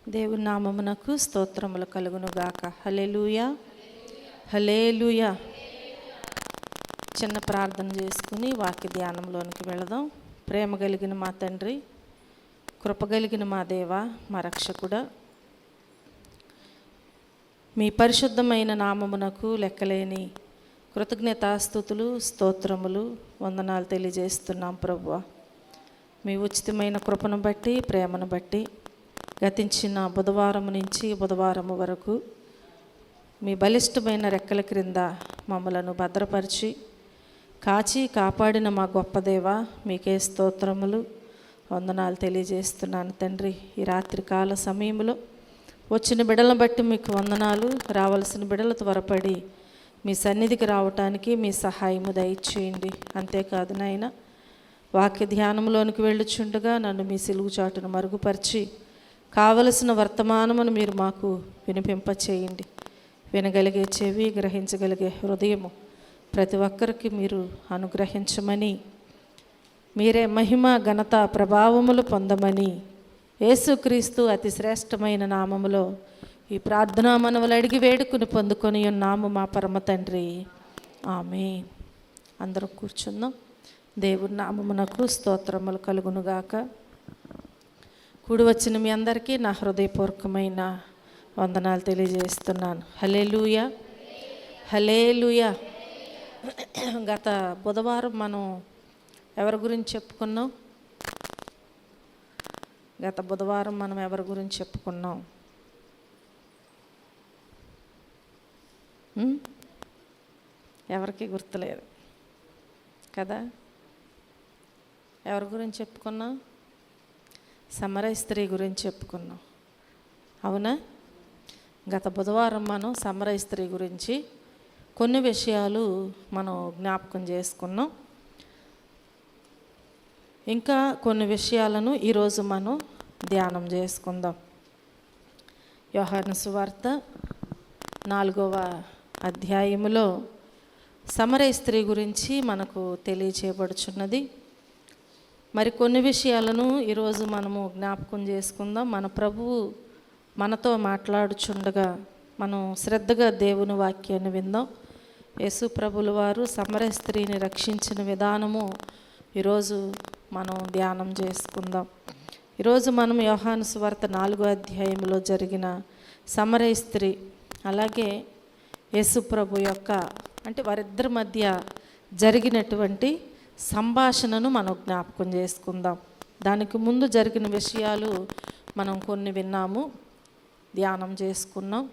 దేవుని నామమునకు స్తోత్రములు కలుగునుగాక. హల్లెలూయా, హల్లెలూయా. చిన్న ప్రార్థన చేసుకుని వాక్య ధ్యానంలోనికి వెళదాం. ప్రేమ కలిగిన మా తండ్రి, కృప కలిగిన మా దేవ, మా రక్షకుడా, మీ పరిశుద్ధమైన నామమునకు లెక్కలేని కృతజ్ఞతాస్తుతులు, స్తోత్రములు, వందనాలు తెలియజేస్తున్నాం ప్రభువా. మీ ఉచితమైన కృపను బట్టి, ప్రేమను బట్టి గతించిన బుధవారం నుంచి బుధవారం వరకు మీ బలిష్టమైన రెక్కల క్రింద మమ్మలను భద్రపరిచి కాచి కాపాడిన మా గొప్ప దేవ, మీకే స్తోత్రములు, వందనాలు తెలియజేస్తున్నాను తండ్రి. ఈ రాత్రికాల సమయంలో వచ్చిన బిడలను బట్టి మీకు వందనాలు. రావాల్సిన బిడలు త్వరపడి మీ సన్నిధికి రావటానికి మీ సహాయము దయచేయండి. అంతేకాదు నాయన, వాక్య ధ్యానంలోనికి వెళ్ళుచుండగా నన్ను మీ సిలువు చాటును మరుగుపరిచి కావలసిన వర్తమానమును మీరు మాకు వినిపింపచేయండి. వినగలిగే చెవి, గ్రహించగలిగే హృదయము ప్రతి ఒక్కరికి మీరు అనుగ్రహించమని, మీరే మహిమ, ఘనత, ప్రభావములు పొందమని యేసుక్రీస్తు అతి శ్రేష్టమైన నామములో ఈ ప్రార్థనా మనవులు అడిగి వేడుకుని పొందుకొని ఉన్నాము మా పరమ తండ్రి, ఆమేన్. అందరూ కూర్చుందాం. దేవుని నామమునకు స్తోత్రములు కలుగునుగాక. కూడి వచ్చిన మీ అందరికీ నా హృదయపూర్వకమైన వందనాలు తెలియజేస్తున్నాను. హల్లెలూయా, హల్లెలూయా. గత బుధవారం మనం ఎవరి గురించి చెప్పుకున్నాం? గత బుధవారం మనం ఎవరి గురించి చెప్పుకున్నాం? ఎవరికి గుర్తులేదు కదా? ఎవరి గురించి చెప్పుకున్నాం? సమరయ స్త్రీ గురించి చెప్పుకున్నాం, అవునా? గత బుధవారం మనం సమరయ స్త్రీ గురించి కొన్ని విషయాలు మనం జ్ఞాపకం చేసుకున్నాం. ఇంకా కొన్ని విషయాలను ఈరోజు మనం ధ్యానం చేసుకుందాం. యోహాను సువార్త 4వ అధ్యాయములో సమరయ స్త్రీ గురించి మనకు తెలియచేయబడుచున్నది. మరి కొన్ని విషయాలను ఈరోజు మనము జ్ఞాపకం చేసుకుందాం. మన ప్రభువు మనతో మాట్లాడుచుండగా మనం శ్రద్ధగా దేవుని వాక్యాన్ని విందాం. యేసు ప్రభుల వారు సమరయ స్త్రీని రక్షించిన విధానము ఈరోజు మనం ధ్యానం చేసుకుందాం. ఈరోజు మనం యోహాను సువార్త 4వ అధ్యాయంలో జరిగిన సమరయ స్త్రీ, అలాగే యేసు ప్రభు యొక్క, అంటే వారిద్దరి మధ్య జరిగినటువంటి సంభాషణను మనం జ్ఞాపకం చేసుకుందాం. దానికి ముందు జరిగిన విషయాలు మనం కొన్ని విన్నాము, ధ్యానం చేసుకున్నాం.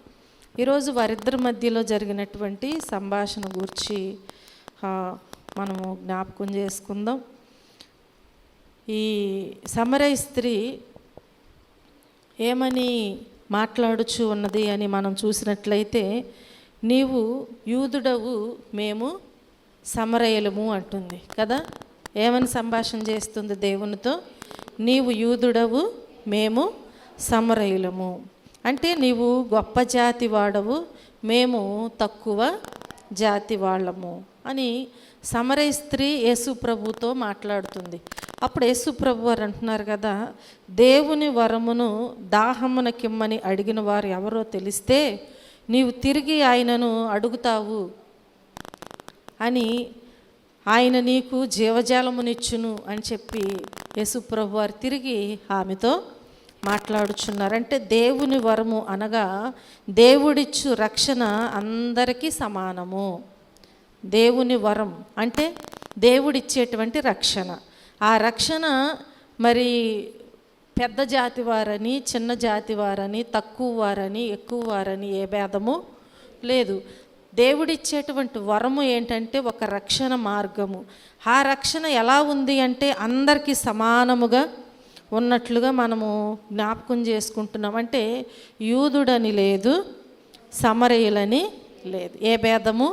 ఈరోజు వారిద్దరి మధ్యలో జరిగినటువంటి సంభాషణ గురించి మనము జ్ఞాపకం చేసుకుందాం. ఈ సమరయ స్త్రీ ఏమని మాట్లాడుచు ఉన్నది అని మనం చూసినట్లయితే, నీవు యూదుడవు, మేము సమరయులము అంటుంది కదా. ఏమని సంభాషణ చేస్తుంది దేవునితో? నీవు యూదుడవు, మేము సమరయులము. అంటే నీవు గొప్ప జాతి వాడవు, మేము తక్కువ జాతి వాళ్ళము అని సమరయ స్త్రీ యేసు ప్రభుతో మాట్లాడుతుంది. అప్పుడు యేసు ప్రభు వారు అంటున్నారు కదా, దేవుని వరమును దాహమునకిమ్మని అడిగిన వారు ఎవరో తెలిస్తే నీవు తిరిగి ఆయనను అడుగుతావు అని, ఆయన నీకు జీవజాలమునిచ్చును అని చెప్పి యేసు ప్రభు వారు తిరిగి ఆమెతో మాట్లాడుచున్నారు. అంటే దేవుని వరము అనగా దేవుడిచ్చు రక్షణ అందరికీ సమానము. దేవుని వరం అంటే దేవుడిచ్చేటువంటి రక్షణ. ఆ రక్షణ మరి పెద్ద జాతి వారని, చిన్న జాతి వారని, తక్కువ వారని, ఎక్కువ వారని ఏ భేదము లేదు. దేవుడిచ్చేటువంటి వరము ఏంటంటే ఒక రక్షణ మార్గము. ఆ రక్షణ ఎలా ఉంది అంటే అందరికీ సమానముగా ఉన్నట్లుగా మనము జ్ఞాపకం చేసుకుంటున్నాం. అంటే యూదుడని లేదు, సమరయులని లేదు, ఏ భేదము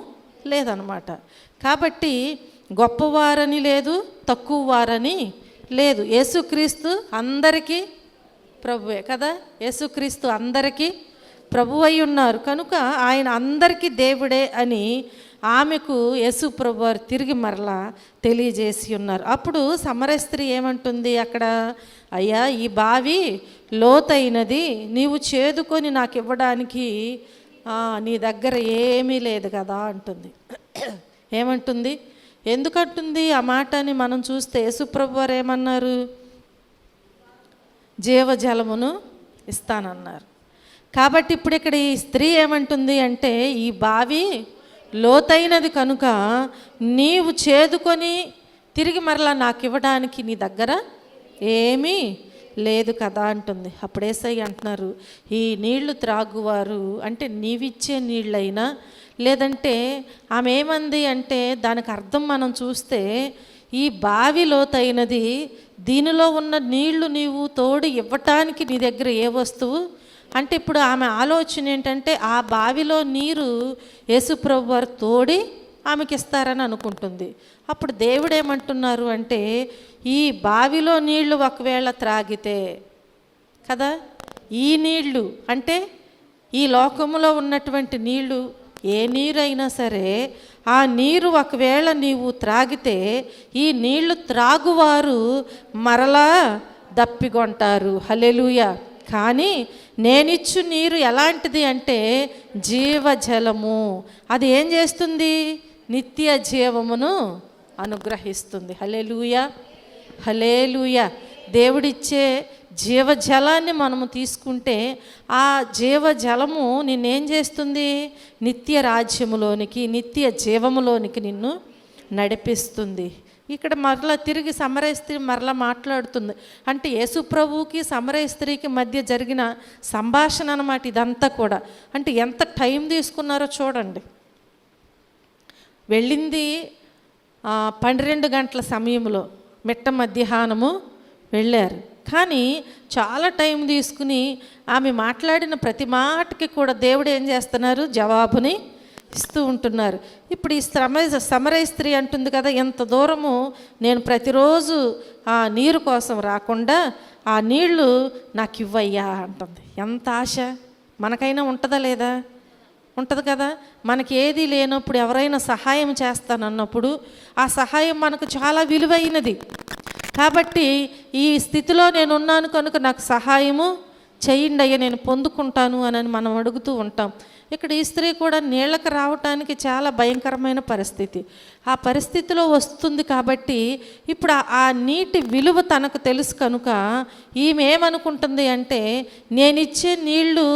లేదనమాట. కాబట్టి గొప్పవారని లేదు, తక్కువ వారని లేదు. యేసుక్రీస్తు అందరికీ ప్రభువే కదా. యేసుక్రీస్తు అందరికీ ప్రభువై ఉన్నారు కనుక ఆయన అందరికీ దేవుడే అని ఆమెకు యేసు ప్రభువారు తిరిగి మరలా తెలియజేసి ఉన్నారు. అప్పుడు సమరయ స్త్రీ ఏమంటుంది అక్కడ, అయ్యా ఈ బావి లోతైనది, నీవు చేదుకొని నాకు ఇవ్వడానికి నీ దగ్గర ఏమీ లేదు కదా అంటుంది. ఏమంటుంది? ఎందుకంటుంది ఆ మాటని మనం చూస్తే యేసు ప్రభువారు ఏమన్నారు? జీవజలమును ఇస్తానన్నారు. కాబట్టి ఇప్పుడు ఇక్కడ ఈ స్త్రీ ఏమంటుంది అంటే, ఈ బావి లోతైనది కనుక నీవు చేదుకొని తిరిగి మరలా నాకు ఇవ్వడానికి నీ దగ్గర ఏమీ లేదు కదా అంటుంది. అప్పుడు యేసయ్య అంటున్నారు, ఈ నీళ్లు త్రాగువారు అంటే నీవిచ్చే నీళ్ళైనా, లేదంటే ఆమె ఏమంది అంటే దానికి అర్థం మనం చూస్తే, ఈ బావి లోతైనది, దీనిలో ఉన్న నీళ్లు నీవు తోడు ఇవ్వటానికి నీ దగ్గర ఏ వస్తువు అంటే, ఇప్పుడు ఆమె ఆలోచన ఏంటంటే ఆ బావిలో నీరు యేసుప్రభు వారు తోడి ఆమెకి ఇస్తారని అనుకుంటుంది. అప్పుడు దేవుడు ఏమంటున్నారు అంటే, ఈ బావిలో నీళ్లు ఒకవేళ త్రాగితే కదా, ఈ నీళ్లు అంటే ఈ లోకములో ఉన్నటువంటి నీళ్లు, ఏ నీరైనా సరే ఆ నీరు ఒకవేళ నీవు త్రాగితే ఈ నీళ్లు త్రాగువారు మరలా దప్పికొంటారు. హల్లెలూయా. కానీ నేనిచ్చు నీరు ఎలాంటిది అంటే జీవజలము. అది ఏం చేస్తుంది? నిత్య జీవమును అనుగ్రహిస్తుంది. హల్లెలూయా, హల్లెలూయా. దేవుడిచ్చే జీవజలాన్ని మనము తీసుకుంటే ఆ జీవజలము నిన్నేం చేస్తుంది? నిత్య రాజ్యములోనికి, నిత్య జీవములోనికి నిన్ను నడిపిస్తుంది. ఇక్కడ మరలా తిరిగి సమరయ స్త్రీ మరలా మాట్లాడుతుంది. అంటే యేసు ప్రభువుకి సమరయ స్త్రీకి మధ్య జరిగిన సంభాషణ అన్నమాట ఇదంతా కూడా. అంటే ఎంత టైం తీసుకున్నారో చూడండి. వెళ్ళింది 12 గంటల సమయంలో, మిట్ట మధ్యాహ్నము వెళ్ళారు. కానీ చాలా టైం తీసుకుని ఆమె మాట్లాడిన ప్రతి మాటకి కూడా దేవుడు ఏం చేస్తున్నారు? జవాబుని ఇస్తూ ఉంటున్నారు. ఇప్పుడు ఈ సమరయ స్త్రీ అంటుంది కదా, ఎంత దూరము నేను ప్రతిరోజు ఆ నీరు కోసం రాకుండా ఆ నీళ్లు నాకు ఇవ్వయ్యా అంటుంది. ఎంత ఆశ మనకైనా ఉంటుందా లేదా? ఉంటుంది కదా. మనకి ఏది లేనప్పుడు ఎవరైనా సహాయం చేస్తానన్నప్పుడు ఆ సహాయం మనకు చాలా విలువైనది. కాబట్టి ఈ స్థితిలో నేను ఉన్నాను కనుక నాకు సహాయము చేయండి అయ్యా, నేను పొందుకుంటాను అని మనం అడుగుతూ ఉంటాం. ఇక్కడ ఈ స్త్రీ కూడా నీళ్ళకి రావటానికి చాలా భయంకరమైన పరిస్థితి. ఆ పరిస్థితిలో వస్తుంది కాబట్టి ఇప్పుడు ఆ నీటి విలువ తనకు తెలుసు కనుక ఈమె ఏమనుకుంటుంది అంటే, నేనిచ్చే నీళ్ళు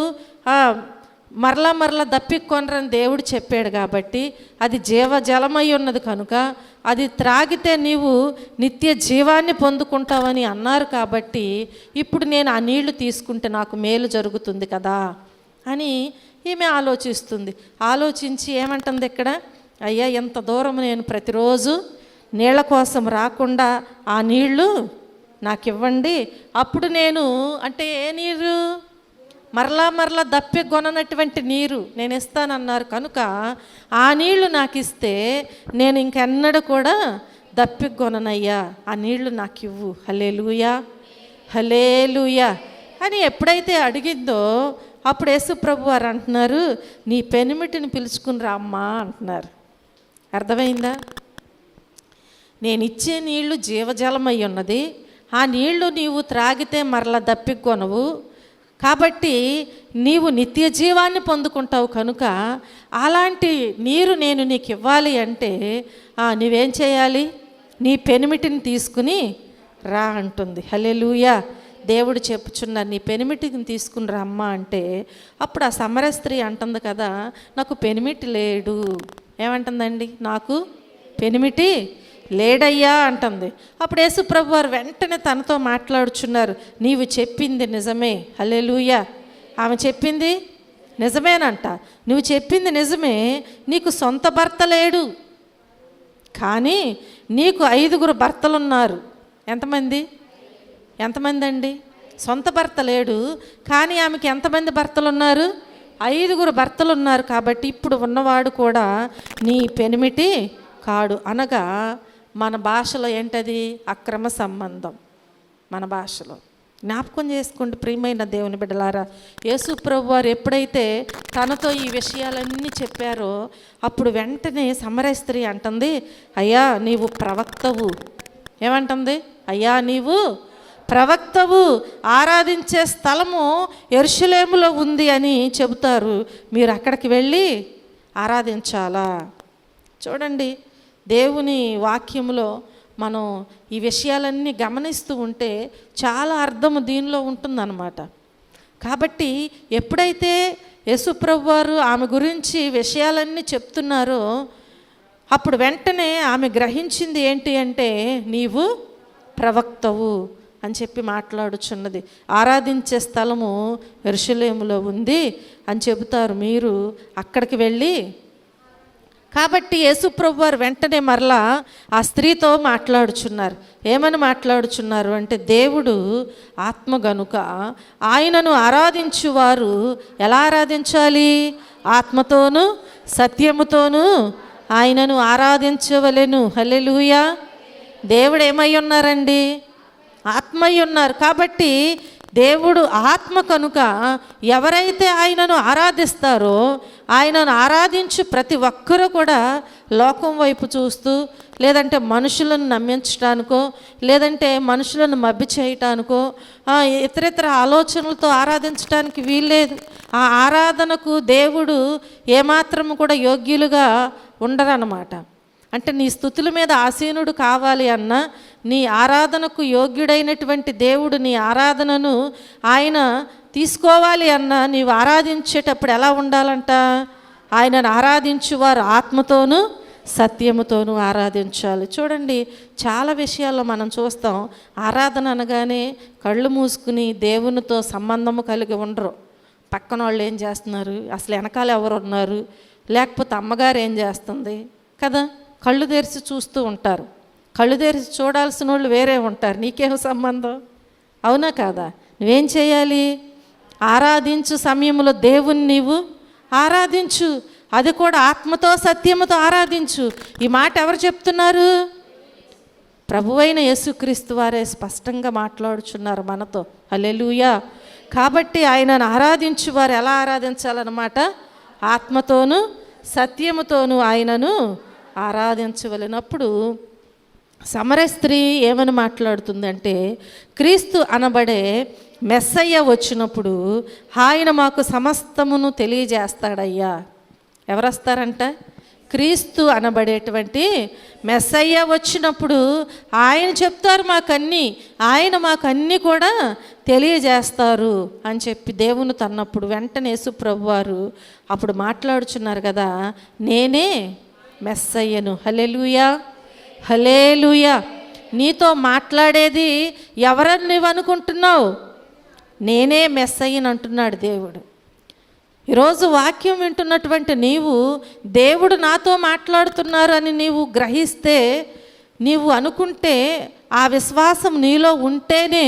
మరలా దప్పికొనరని దేవుడు చెప్పాడు కాబట్టి అది జీవజలమై ఉన్నది కనుక అది త్రాగితే నీవు నిత్య జీవాన్ని పొందుకుంటావని అన్నారు కాబట్టి ఇప్పుడు నేను ఆ నీళ్లు తీసుకుంటే నాకు మేలు జరుగుతుంది కదా అని ఈమె ఆలోచిస్తుంది. ఆలోచించి ఏమంటుంది ఇక్కడ, అయ్యా ఎంత దూరం నేను ప్రతిరోజు నీళ్ళ కోసం రాకుండా ఆ నీళ్లు నాకు ఇవ్వండి, అప్పుడు నేను అంటే ఏ నీరు? మరలా దప్పికొననటువంటి నీరు నేను ఇస్తానన్నారు కనుక ఆ నీళ్లు నాకు ఇస్తే నేను ఇంకెన్నడూ కూడా దప్పికొననయ్యా, ఆ నీళ్లు నాకు ఇవ్వు. హల్లెలూయా, హల్లెలూయా అని ఎప్పుడైతే అడిగిందో అప్పుడు యేసు ప్రభు వారు అంటున్నారు, నీ పెనిమిటిని పిలుచుకుని రామ్మా అంటున్నారు. అర్థమైందా? నేను ఇచ్చే నీళ్లు జీవజలమై ఉన్నది, ఆ నీళ్లు నీవు త్రాగితే మరలా దప్పికొనవు, కాబట్టి నీవు నిత్య జీవాన్ని పొందుకుంటావు కనుక అలాంటి నీరు నేను నీకు ఇవ్వాలి అంటే నువ్వేం చేయాలి? నీ పెనిమిటిని తీసుకుని రా అంటుంది. హల్లెలూయా. దేవుడు చెప్పుచున్నారు, నీ పెనిమిటిని తీసుకుని రమ్మా అంటే అప్పుడు ఆ సమరయ స్త్రీ అంటుంది కదా, నాకు పెనిమిటి లేడు. ఏమంటుందండి? నాకు పెనిమిటి లేడయ్యా అంటుంది. అప్పుడు యేసు ప్రభు వారు వెంటనే తనతో మాట్లాడుచున్నారు, నీవు చెప్పింది నిజమే. హల్లెలూయా. ఆమె చెప్పింది నిజమేనంట. నువ్వు చెప్పింది నిజమే, నీకు సొంత భర్త లేడు, కానీ నీకు 5 భర్తలు ఉన్నారు. ఎంతమంది అండి? సొంత భర్త లేడు, కానీ ఆమెకి ఎంతమంది భర్తలు ఉన్నారు? 5 భర్తలు ఉన్నారు. కాబట్టి ఇప్పుడు ఉన్నవాడు కూడా నీ పెనిమిటి కాడు. అనగా మన భాషలో ఏంటది? అక్రమ సంబంధం. మన భాషలో జ్ఞాపకం చేసుకోండి ప్రియమైన దేవుని బిడ్డలారా. యేసు ప్రభువు వారు ఎప్పుడైతే తనతో ఈ విషయాలన్నీ చెప్పారో అప్పుడు వెంటనే సమరయ స్త్రీ అంటుంది, అయ్యా నీవు ప్రవక్తవు. ఏమంటుంది? అయ్యా నీవు ప్రవక్తవు, ఆరాధించే స్థలము యెరూషలేములో ఉంది అని చెబుతారు, మీరు అక్కడికి వెళ్ళి ఆరాధించాలా? చూడండి, దేవుని వాక్యములో మనం ఈ విషయాలన్నీ గమనిస్తూ ఉంటే చాలా అర్థము దీనిలో ఉంటుందన్నమాట. కాబట్టి ఎప్పుడైతే యేసుప్రభు వారు ఆమె గురించి విషయాలన్నీ చెప్తున్నారో అప్పుడు వెంటనే ఆమె గ్రహించింది ఏంటి అంటే, నీవు ప్రవక్తవు అని చెప్పి మాట్లాడుచున్నది. ఆరాధించే స్థలము యెరూషలేములో ఉంది అని చెబుతారు, మీరు అక్కడికి వెళ్ళి. కాబట్టి యేసుప్రభు వారు వెంటనే మరలా ఆ స్త్రీతో మాట్లాడుచున్నారు. ఏమని మాట్లాడుచున్నారు అంటే, దేవుడు ఆత్మ గనుక ఆయనను ఆరాధించువారు ఎలా ఆరాధించాలి? ఆత్మతోనూ సత్యముతోనూ ఆయనను ఆరాధించవలెను. హల్లెలూయా. దేవుడు ఏమై ఉన్నారండి? ఆత్మై ఉన్నారు. కాబట్టి దేవుడు ఆత్మ కనుక ఎవరైతే ఆయనను ఆరాధిస్తారో ఆయనను ఆరాధించు ప్రతి ఒక్కరూ కూడా లోకం వైపు చూస్తూ, లేదంటే మనుషులను నమ్మించడానికో, లేదంటే మనుషులను మభ్య చేయటానికో, ఇతరితర ఆలోచనలతో ఆరాధించడానికి వీల్లేదు. ఆ ఆరాధనకు దేవుడు ఏమాత్రము కూడా యోగ్యులుగా ఉండరన్నమాట. అంటే నీ స్తుతుల మీద ఆసీనుడు కావాలి అన్నా, నీ ఆరాధనకు యోగ్యుడైనటువంటి దేవుడు నీ ఆరాధనను ఆయన తీసుకోవాలి అన్నా, నీవు ఆరాధించేటప్పుడు ఎలా ఉండాలంట? ఆయనను ఆరాధించువారు ఆత్మతోనూ సత్యముతోనూ ఆరాధించాలి. చూడండి, చాలా విషయాల్లో మనం చూస్తాం, ఆరాధన అనగానే కళ్ళు మూసుకుని దేవునితో సంబంధము కలిగి ఉండరు. పక్కన వాళ్ళు ఏం చేస్తున్నారు, అసలు వెనకాల ఎవరు ఉన్నారు, లేకపోతే అమ్మగారు ఏం చేస్తుంది కదా, కళ్ళు తెరిచి చూస్తూ ఉంటారు. కళ్ళు తెరిచి చూడాల్సిన వాళ్ళు వేరే ఉంటారు. నీకేం సంబంధం? అవునా కాదా? నువ్వేం చేయాలి? ఆరాధించు సమయంలో దేవుని నీవు ఆరాధించు, అది కూడా ఆత్మతో సత్యముతో ఆరాధించు. ఈ మాట ఎవరు చెప్తున్నారు? ప్రభువైన యేసుక్రీస్తు వారే స్పష్టంగా మాట్లాడుచున్నారు మనతో. హల్లెలూయా. కాబట్టి ఆయనను ఆరాధించు వారు ఎలా ఆరాధించాలన్నమాట? ఆత్మతోనూ సత్యముతోనూ ఆయనను ఆరాధించవలెనప్పుడు సమరయ స్త్రీ ఏమని మాట్లాడుతుందంటే, క్రీస్తు అనబడే మెస్సయ్య వచ్చినప్పుడు ఆయన మాకు సమస్తమును తెలియజేస్తాడయ్యా. ఎవరు వస్తారంట? క్రీస్తు అనబడేటువంటి మెస్సయ్య వచ్చినప్పుడు ఆయన చెప్తారు మాకన్నీ, ఆయన మాకన్నీ కూడా తెలియజేస్తారు అని చెప్పి దేవుని తన్నప్పుడు వెంటనే యేసు ప్రభువారు అప్పుడు మాట్లాడుచున్నారు కదా, నేనే మెస్సయ్యను. హల్లెలూయా, హల్లెలూయా. నీతో మాట్లాడేది ఎవరని నువ్వు అనుకుంటున్నావు? నేనే మెస్సయ్యను అంటున్నాడు దేవుడు. ఈరోజు వాక్యం వింటున్నటువంటి నీవు దేవుడు నాతో మాట్లాడుతున్నారు అని నీవు గ్రహిస్తే, నీవు అనుకుంటే, ఆ విశ్వాసం నీలో ఉంటేనే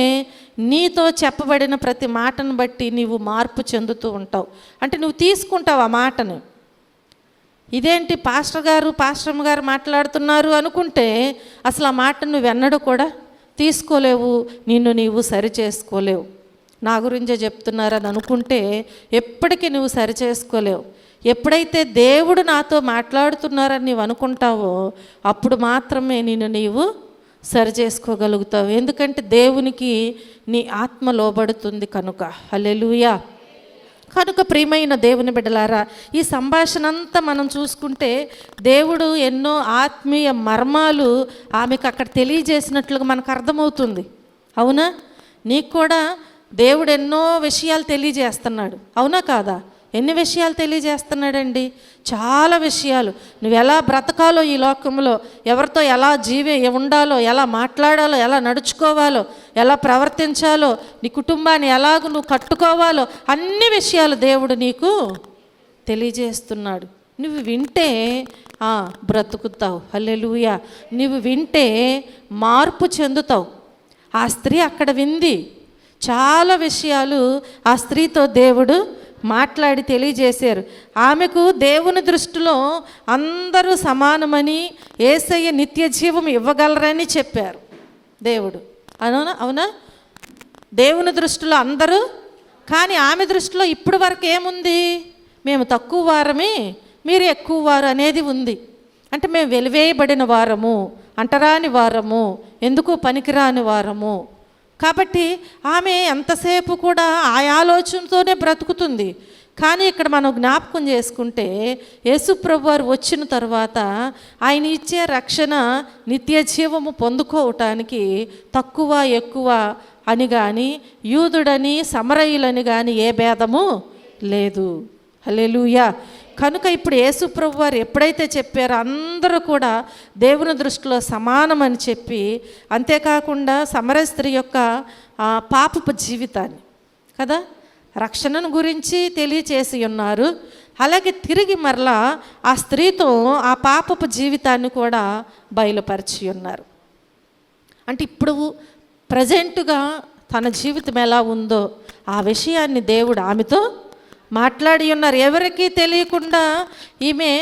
నీతో చెప్పబడిన ప్రతి మాటను బట్టి నీవు మార్పు చెందుతూ ఉంటావు. అంటే నువ్వు తీసుకుంటావు ఆ మాటను. ఇదేంటి పాస్టర్ పాస్టర్మ గారు మాట్లాడుతున్నారు అనుకుంటే అసలు ఆ మాట నువ్వు ఎన్నడూ కూడా తీసుకోలేవు, నిన్ను నీవు సరి చేసుకోలేవు. నా గురించే చెప్తున్నారని అనుకుంటే ఎప్పటికీ నువ్వు సరి చేసుకోలేవు. ఎప్పుడైతే దేవుడు నాతో మాట్లాడుతున్నారని నీవు అనుకుంటావో అప్పుడు మాత్రమే నిన్ను నీవు సరి చేసుకోగలుగుతావు. ఎందుకంటే దేవునికి నీ ఆత్మ లోబడుతుంది కనుక. హల్లెలూయా. కనుక ప్రియమైన దేవుని బిడ్డలారా, ఈ సంభాషణ అంతా మనం చూసుకుంటే దేవుడు ఎన్నో ఆత్మీయ మర్మాలు ఆమెకు అక్కడ తెలియజేసినట్లుగా మనకు అర్థమవుతుంది. అవునా? నీకు కూడా దేవుడు ఎన్నో విషయాలు తెలియజేస్తున్నాడు. అవునా కాదా? ఎన్ని విషయాలు తెలియజేస్తున్నాడండి? చాలా విషయాలు. నువ్వు ఎలా బ్రతకాలో ఈ లోకంలో, ఎవరితో ఎలా ఉండాలో, ఎలా మాట్లాడాలో, ఎలా నడుచుకోవాలో, ఎలా ప్రవర్తించాలో, నీ కుటుంబాన్ని ఎలాగ నువ్వు కట్టుకోవాలో అన్ని విషయాలు దేవుడు నీకు తెలియజేస్తున్నాడు. నువ్వు వింటే బ్రతుకుతావు. హల్లెలూయా. నువ్వు వింటే మార్పు చెందుతావు. ఆ స్త్రీ అక్కడ వింది. చాలా విషయాలు ఆ స్త్రీతో దేవుడు మాట్లాడి తెలియజేశారు. ఆమెకు దేవుని దృష్టిలో అందరూ సమానమని, యేసయ్య నిత్య జీవం ఇవ్వగలరని చెప్పారు దేవుడు. అవునా? దేవుని దృష్టిలో అందరూ, కానీ ఆమె దృష్టిలో ఇప్పటి వరకు ఏముంది? మేము తక్కువ వారమే, మీరు ఎక్కువ వారు అనేది ఉంది. అంటే మేము వెలివేయబడిన వారము, అంటరాని వారము, ఎందుకు పనికిరాని వారము. కాబట్టి ఆమె ఎంతసేపు కూడా ఆ ఆలోచనతోనే బ్రతుకుతుంది. కానీ ఇక్కడ మనం జ్ఞాపకం చేసుకుంటే యేసుప్రభు వారు వచ్చిన తర్వాత ఆయన ఇచ్చే రక్షణ నిత్య జీవము పొందుకోవటానికి తక్కువ ఎక్కువ అని కానీ, యూదుడని సమరయులని కానీ ఏ భేదము లేదు. హల్లెలూయా. కనుక ఇప్పుడు యేసుప్రభు వారు ఎప్పుడైతే చెప్పారో అందరూ కూడా దేవుని దృష్టిలో సమానమని చెప్పి, అంతేకాకుండా సమరయ స్త్రీ యొక్క పాపపు జీవితాన్ని కదా రక్షణను గురించి తెలియచేసి ఉన్నారు. అలాగే తిరిగి మరలా ఆ స్త్రీతో ఆ పాపపు జీవితాన్ని కూడా బయలుపరిచి ఉన్నారు. అంటే ఇప్పుడు ప్రజెంటుగా తన జీవితం ఎలా ఉందో ఆ విషయాన్ని దేవుడు ఆమెతో మాట్లాడి ఉన్నారు. ఎవరికీ తెలియకుండా ఈమె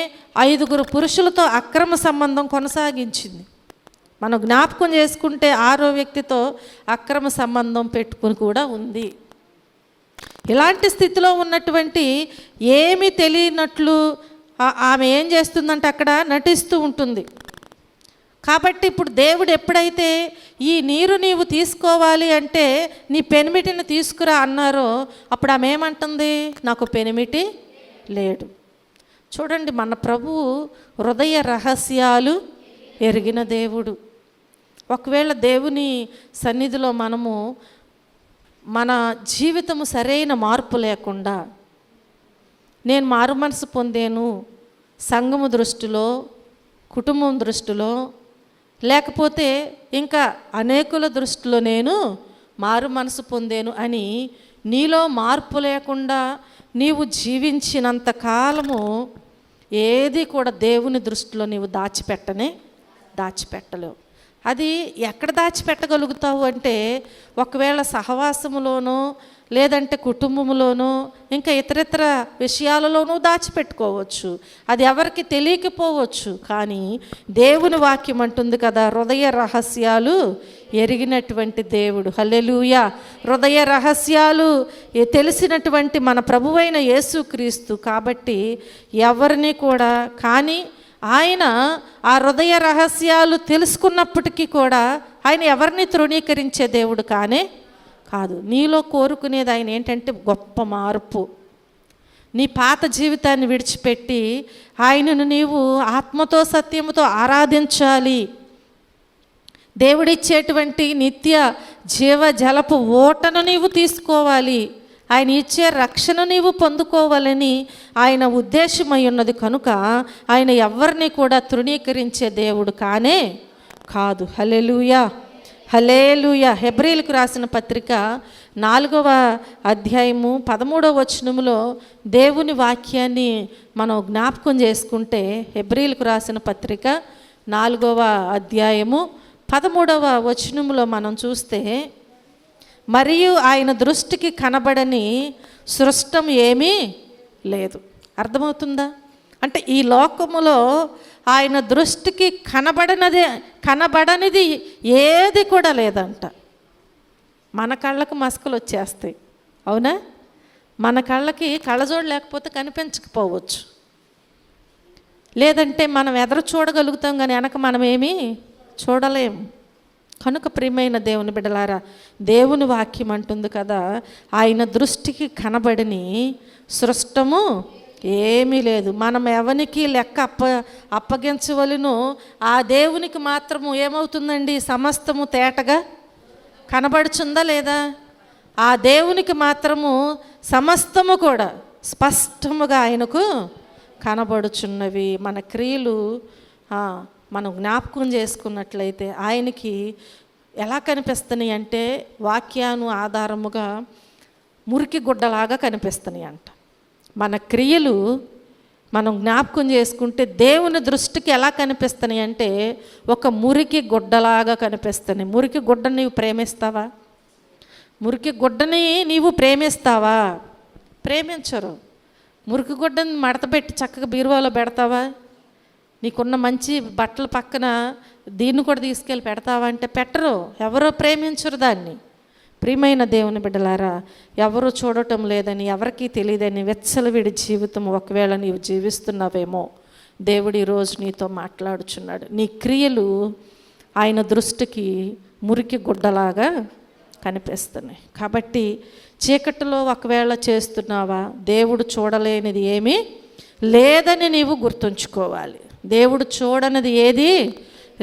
5 పురుషులతో అక్రమ సంబంధం కొనసాగించింది. మనం జ్ఞాపకం చేసుకుంటే 6వ వ్యక్తితో అక్రమ సంబంధం పెట్టుకుని కూడా ఉంది. ఇలాంటి స్థితిలో ఉన్నటువంటి ఏమీ తెలియనట్లు ఆమె ఏం చేస్తుందంటే అక్కడ నటిస్తూ ఉంటుంది. కాబట్టి ఇప్పుడు దేవుడు ఎప్పుడైతే ఈ నీరు నీవు తీసుకోవాలి అంటే నీ పెనిమిటిని తీసుకురా అన్నారో అప్పుడు ఆమె ఏమంటుంది? నాకు పెనిమిటి లేడు. చూడండి, మన ప్రభువు హృదయ రహస్యాలు ఎరిగిన దేవుడు. ఒకవేళ దేవుని సన్నిధిలో మనము మన జీవితము సరైన మార్పు లేకుండా, నేను మారు మనసు పొందాను సంఘము దృష్టిలో, కుటుంబం దృష్టిలో, లేకపోతే ఇంకా అనేకుల దృష్టిలో నేను మారు మనసు పొందాను అని నీలో మార్పు లేకుండా నీవు జీవించినంత కాలము ఏది కూడా దేవుని దృష్టిలో నీవు దాచిపెట్టలేవు. అది ఎక్కడ దాచిపెట్టగలుగుతావు అంటే ఒకవేళ సహవాసములోనో లేదంటే కుటుంబంలోనో ఇంకా ఇతరితర విషయాలలోనూ దాచిపెట్టుకోవచ్చు. అది ఎవరికి తెలియకపోవచ్చు. కానీ దేవుని వాక్యం అంటుంది కదా, హృదయ రహస్యాలు ఎరిగినటువంటి దేవుడు. హల్లెలూయా. హృదయ రహస్యాలు తెలిసినటువంటి మన ప్రభువైన యేసుక్రీస్తు. కాబట్టి ఎవరిని కూడా, కానీ ఆయన ఆ హృదయ రహస్యాలు తెలుసుకున్నప్పటికీ కూడా ఆయన ఎవరిని తృణీకరించే దేవుడు కాదు. నీలో కోరుకునేది ఆయన ఏంటంటే గొప్ప మార్పు. నీ పాత జీవితాన్ని విడిచిపెట్టి ఆయనను నీవు ఆత్మతో సత్యముతో ఆరాధించాలి. దేవుడిచ్చేటువంటి నిత్య జీవ జలపు ఓటను నీవు తీసుకోవాలి. ఆయన ఇచ్చే రక్షణ నీవు పొందుకోవాలని ఆయన ఉద్దేశమై ఉన్నది. కనుక ఆయన ఎవరిని కూడా తృణీకరించే దేవుడు కాదు. హల్లెలూయా, హల్లెలూయా. హెబ్రీయులకు రాసిన పత్రిక 4వ అధ్యాయము 13వ వచనములో దేవుని వాక్యాన్ని మనం జ్ఞాపకం చేసుకుంటే, హెబ్రీయులకు రాసిన పత్రిక 4వ అధ్యాయము 13వ వచనములో మనం చూస్తే, మరియు ఆయన దృష్టికి కనబడని సృష్టం ఏమీ లేదు. అర్థమవుతుందా? అంటే ఈ లోకములో ఆయన దృష్టికి కనబడనిది ఏది కూడా లేదంట. మన కళ్ళకు మసకలు వచ్చేస్తాయి, అవునా? మన కళ్ళకి కళ్ళజోడు లేకపోతే కనిపించకపోవచ్చు, లేదంటే మనం ఎదురు చూడగలుగుతాం కానీ వెనక మనమేమీ చూడలేము. కనుక ప్రియమైన దేవుని బిడ్డలారా, దేవుని వాక్యం అంటుంది కదా, ఆయన దృష్టికి కనబడని సృష్టము ఏమీ లేదు. మనం ఎవరికి లెక్క అప్పగించవలెనో ఆ దేవునికి మాత్రము ఏమవుతుందండి? సమస్తము తేటగా కనబడుచుందా లేదా? ఆ దేవునికి మాత్రము సమస్తము కూడా స్పష్టముగా ఆయనకు కనబడుచున్నవి. మన క్రియలు మనం జ్ఞాపకం చేసుకున్నట్లయితే ఆయనకి ఎలా కనిపిస్తున్నాయి అంటే వాక్యాను ఆధారముగా మురికి గుడ్డలాగా కనిపిస్తున్నాయి అంట. మన క్రియలు మనం జ్ఞాపకం చేసుకుంటే దేవుని దృష్టికి ఎలా కనిపిస్తున్నాయి అంటే ఒక మురికి గుడ్డలాగా కనిపిస్తున్నాయి. మురికి గుడ్డని నీవు ప్రేమిస్తావా? మురికి గుడ్డని నీవు ప్రేమిస్తావా? ప్రేమించరు. మురికి గుడ్డని మడతపెట్టి చక్కగా బీరువాలో పెడతావా? నీకున్న మంచి బట్టల పక్కన దీన్ని కూడా తీసుకెళ్ళి పెడతావా అంటే పెట్టరు. ఎవరో ప్రేమించరు దాన్ని. ప్రియమైన దేవుని బిడ్డలారా, ఎవరు చూడటం లేదని, ఎవరికీ తెలియదని విచ్చలవిడి జీవితం ఒకవేళ నీవు జీవిస్తున్నావేమో, దేవుడు ఈరోజు నీతో మాట్లాడుచున్నాడు. నీ క్రియలు ఆయన దృష్టికి మురికి గుడ్డలాగా కనిపిస్తున్నాయి. కాబట్టి చీకటిలో ఒకవేళ చేస్తున్నావా, దేవుడు చూడలేనిది ఏమీ లేదని నీవు గుర్తుంచుకోవాలి. దేవుడు చూడనిది ఏది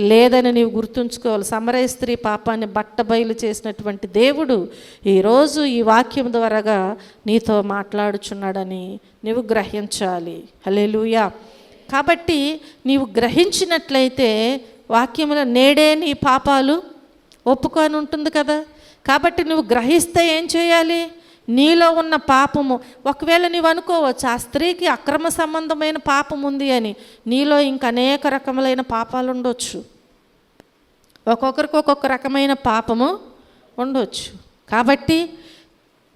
లేదని నీవు గుర్తుంచుకోవాలి. సమరయ స్త్రీ పాపాన్ని బట్టబయలు చేసినటువంటి దేవుడు ఈరోజు ఈ వాక్యం ద్వారాగా నీతో మాట్లాడుచున్నాడని నీవు గ్రహించాలి. హల్లెలూయా. కాబట్టి నీవు గ్రహించినట్లయితే వాక్యములో నేడే నీ పాపాలు ఒప్పుకొని ఉంటుంది కదా. కాబట్టి నువ్వు గ్రహిస్తే ఏం చేయాలి? నీలో ఉన్న పాపము, ఒకవేళ నీవు అనుకోవచ్చు ఆ స్త్రీకి అక్రమ సంబంధమైన పాపం ఉంది అని, నీలో ఇంక అనేక రకములైన పాపాలు ఉండొచ్చు. ఒక్కొక్కరికి ఒక్కొక్క రకమైన పాపము ఉండొచ్చు. కాబట్టి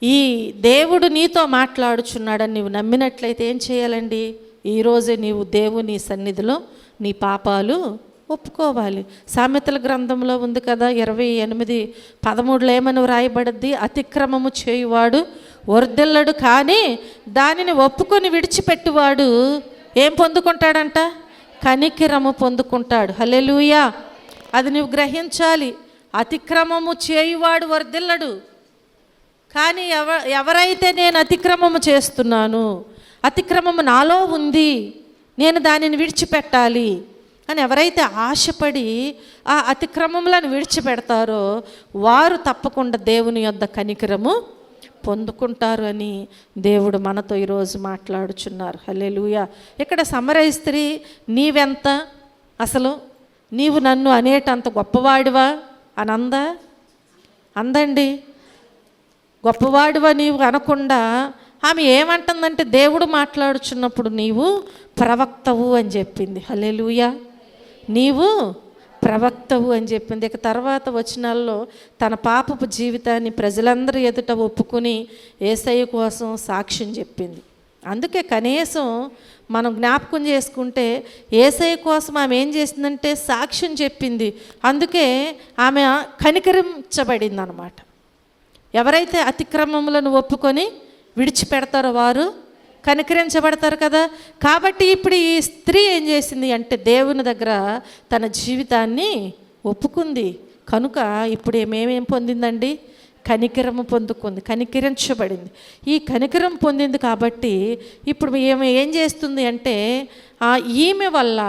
ఈ దేవుడు నీతో మాట్లాడుచున్నాడని నీవు నమ్మినట్లయితే ఏం చేయాలండి? ఈరోజే నీవు దేవుని సన్నిధిలో నీ పాపాలు ఒప్పుకోవాలి. సామెతల గ్రంథంలో ఉంది కదా 28:13 ఏమని వ్రాయబడింది? అతిక్రమము చేయువాడు వర్ధిల్లడు, కానీ దానిని ఒప్పుకొని విడిచిపెట్టువాడు ఏం పొందుకుంటాడంట? కనికిరము పొందుకుంటాడు. హల్లెలూయా. అది నువ్వు గ్రహించాలి. అతిక్రమము చేయువాడు వర్ధిల్లడు, కానీ ఎవరైతే నేను అతిక్రమము చేస్తున్నాను, అతిక్రమము నాలో ఉంది, నేను దానిని విడిచిపెట్టాలి అని ఎవరైతే ఆశపడి ఆ అతిక్రమములను విడిచిపెడతారో వారు తప్పకుండా దేవుని యొద్ద కనికరము పొందుకుంటారు అని దేవుడు మనతో ఈరోజు మాట్లాడుచున్నారు. హల్లెలూయా. ఇక్కడ సమరయ స్త్రీ, నీవెంత, అసలు నీవు నన్ను అనేటంత గొప్పవాడివా అని అందండి. గొప్పవాడివా నీవు అనకుండా ఆమె ఏమంటుందంటే, దేవుడు మాట్లాడుచున్నప్పుడు నీవు ప్రవక్తవు అని చెప్పింది. హల్లెలూయా. నీవు ప్రవక్తవు అని చెప్పింది. ఇక తర్వాత వచనాల్లో తన పాపపు జీవితాన్ని ప్రజలందరి ఎదుట ఒప్పుకుని యేసయ్య కోసం సాక్ష్యం చెప్పింది. అందుకే కనీసం మనం జ్ఞాపకం చేసుకుంటే యేసయ్య కోసం ఆమె ఏం చేసిందంటే సాక్ష్యం చెప్పింది. అందుకే ఆమె కనికరించబడింది అన్నమాట. ఎవరైతే అతిక్రమములను ఒప్పుకొని విడిచిపెడతారో వారు కనికరించబడతారు కదా. కాబట్టి ఇప్పుడు ఈ స్త్రీ ఏం చేసింది అంటే దేవుని దగ్గర తన జీవితాన్ని ఒప్పుకుంది. కనుక ఇప్పుడు ఏమేం పొందిందండి? కనికరము పొందుకుంది, కనికరించబడింది. ఈ కనికరం పొందింది కాబట్టి ఇప్పుడు ఈమె ఏం చేస్తుంది అంటే ఈమె వల్ల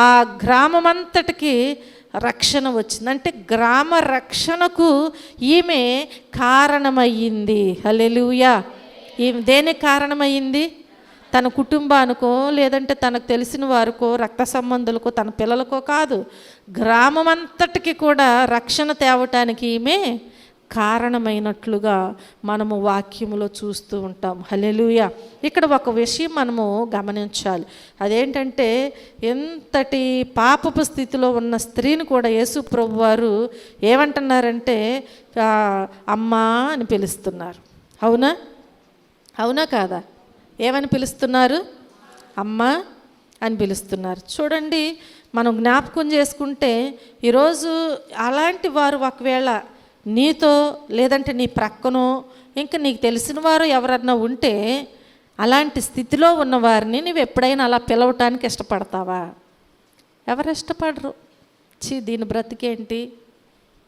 ఆ గ్రామమంతటికి రక్షణ వచ్చింది. అంటే గ్రామ రక్షణకు ఈమె కారణమయ్యింది. హల్లెలూయా. ఈమె దేనికి కారణమయ్యింది? తన కుటుంబానికో లేదంటే తనకు తెలిసిన వారికో రక్త సంబంధులకో తన పిల్లలకో కాదు, గ్రామమంతటికి కూడా రక్షణ తేవటానికి ఈమె కారణమైనట్లుగా మనము వాక్యములో చూస్తూ ఉంటాం. హల్లెలూయా. ఇక్కడ ఒక విషయం మనము గమనించాలి. అదేంటంటే ఎంతటి పాపపు స్థితిలో ఉన్న స్త్రీని కూడా యేసు ప్రభు వారు ఏమంటున్నారంటే అమ్మా అని పిలుస్తున్నారు. అవునా కాదా? ఏమని పిలుస్తున్నారు? అమ్మ అని పిలుస్తున్నారు. చూడండి, మనం జ్ఞాపకం చేసుకుంటే ఈరోజు అలాంటి వారు ఒకవేళ నీతో లేదంటే నీ ప్రక్కనో ఇంకా నీకు తెలిసిన వారు ఎవరన్నా ఉంటే అలాంటి స్థితిలో ఉన్న వారిని నువ్వు ఎప్పుడైనా అలా పిలవటానికి ఇష్టపడతావా? ఎవరు ఇష్టపడరు. దీని బ్రతికేంటి,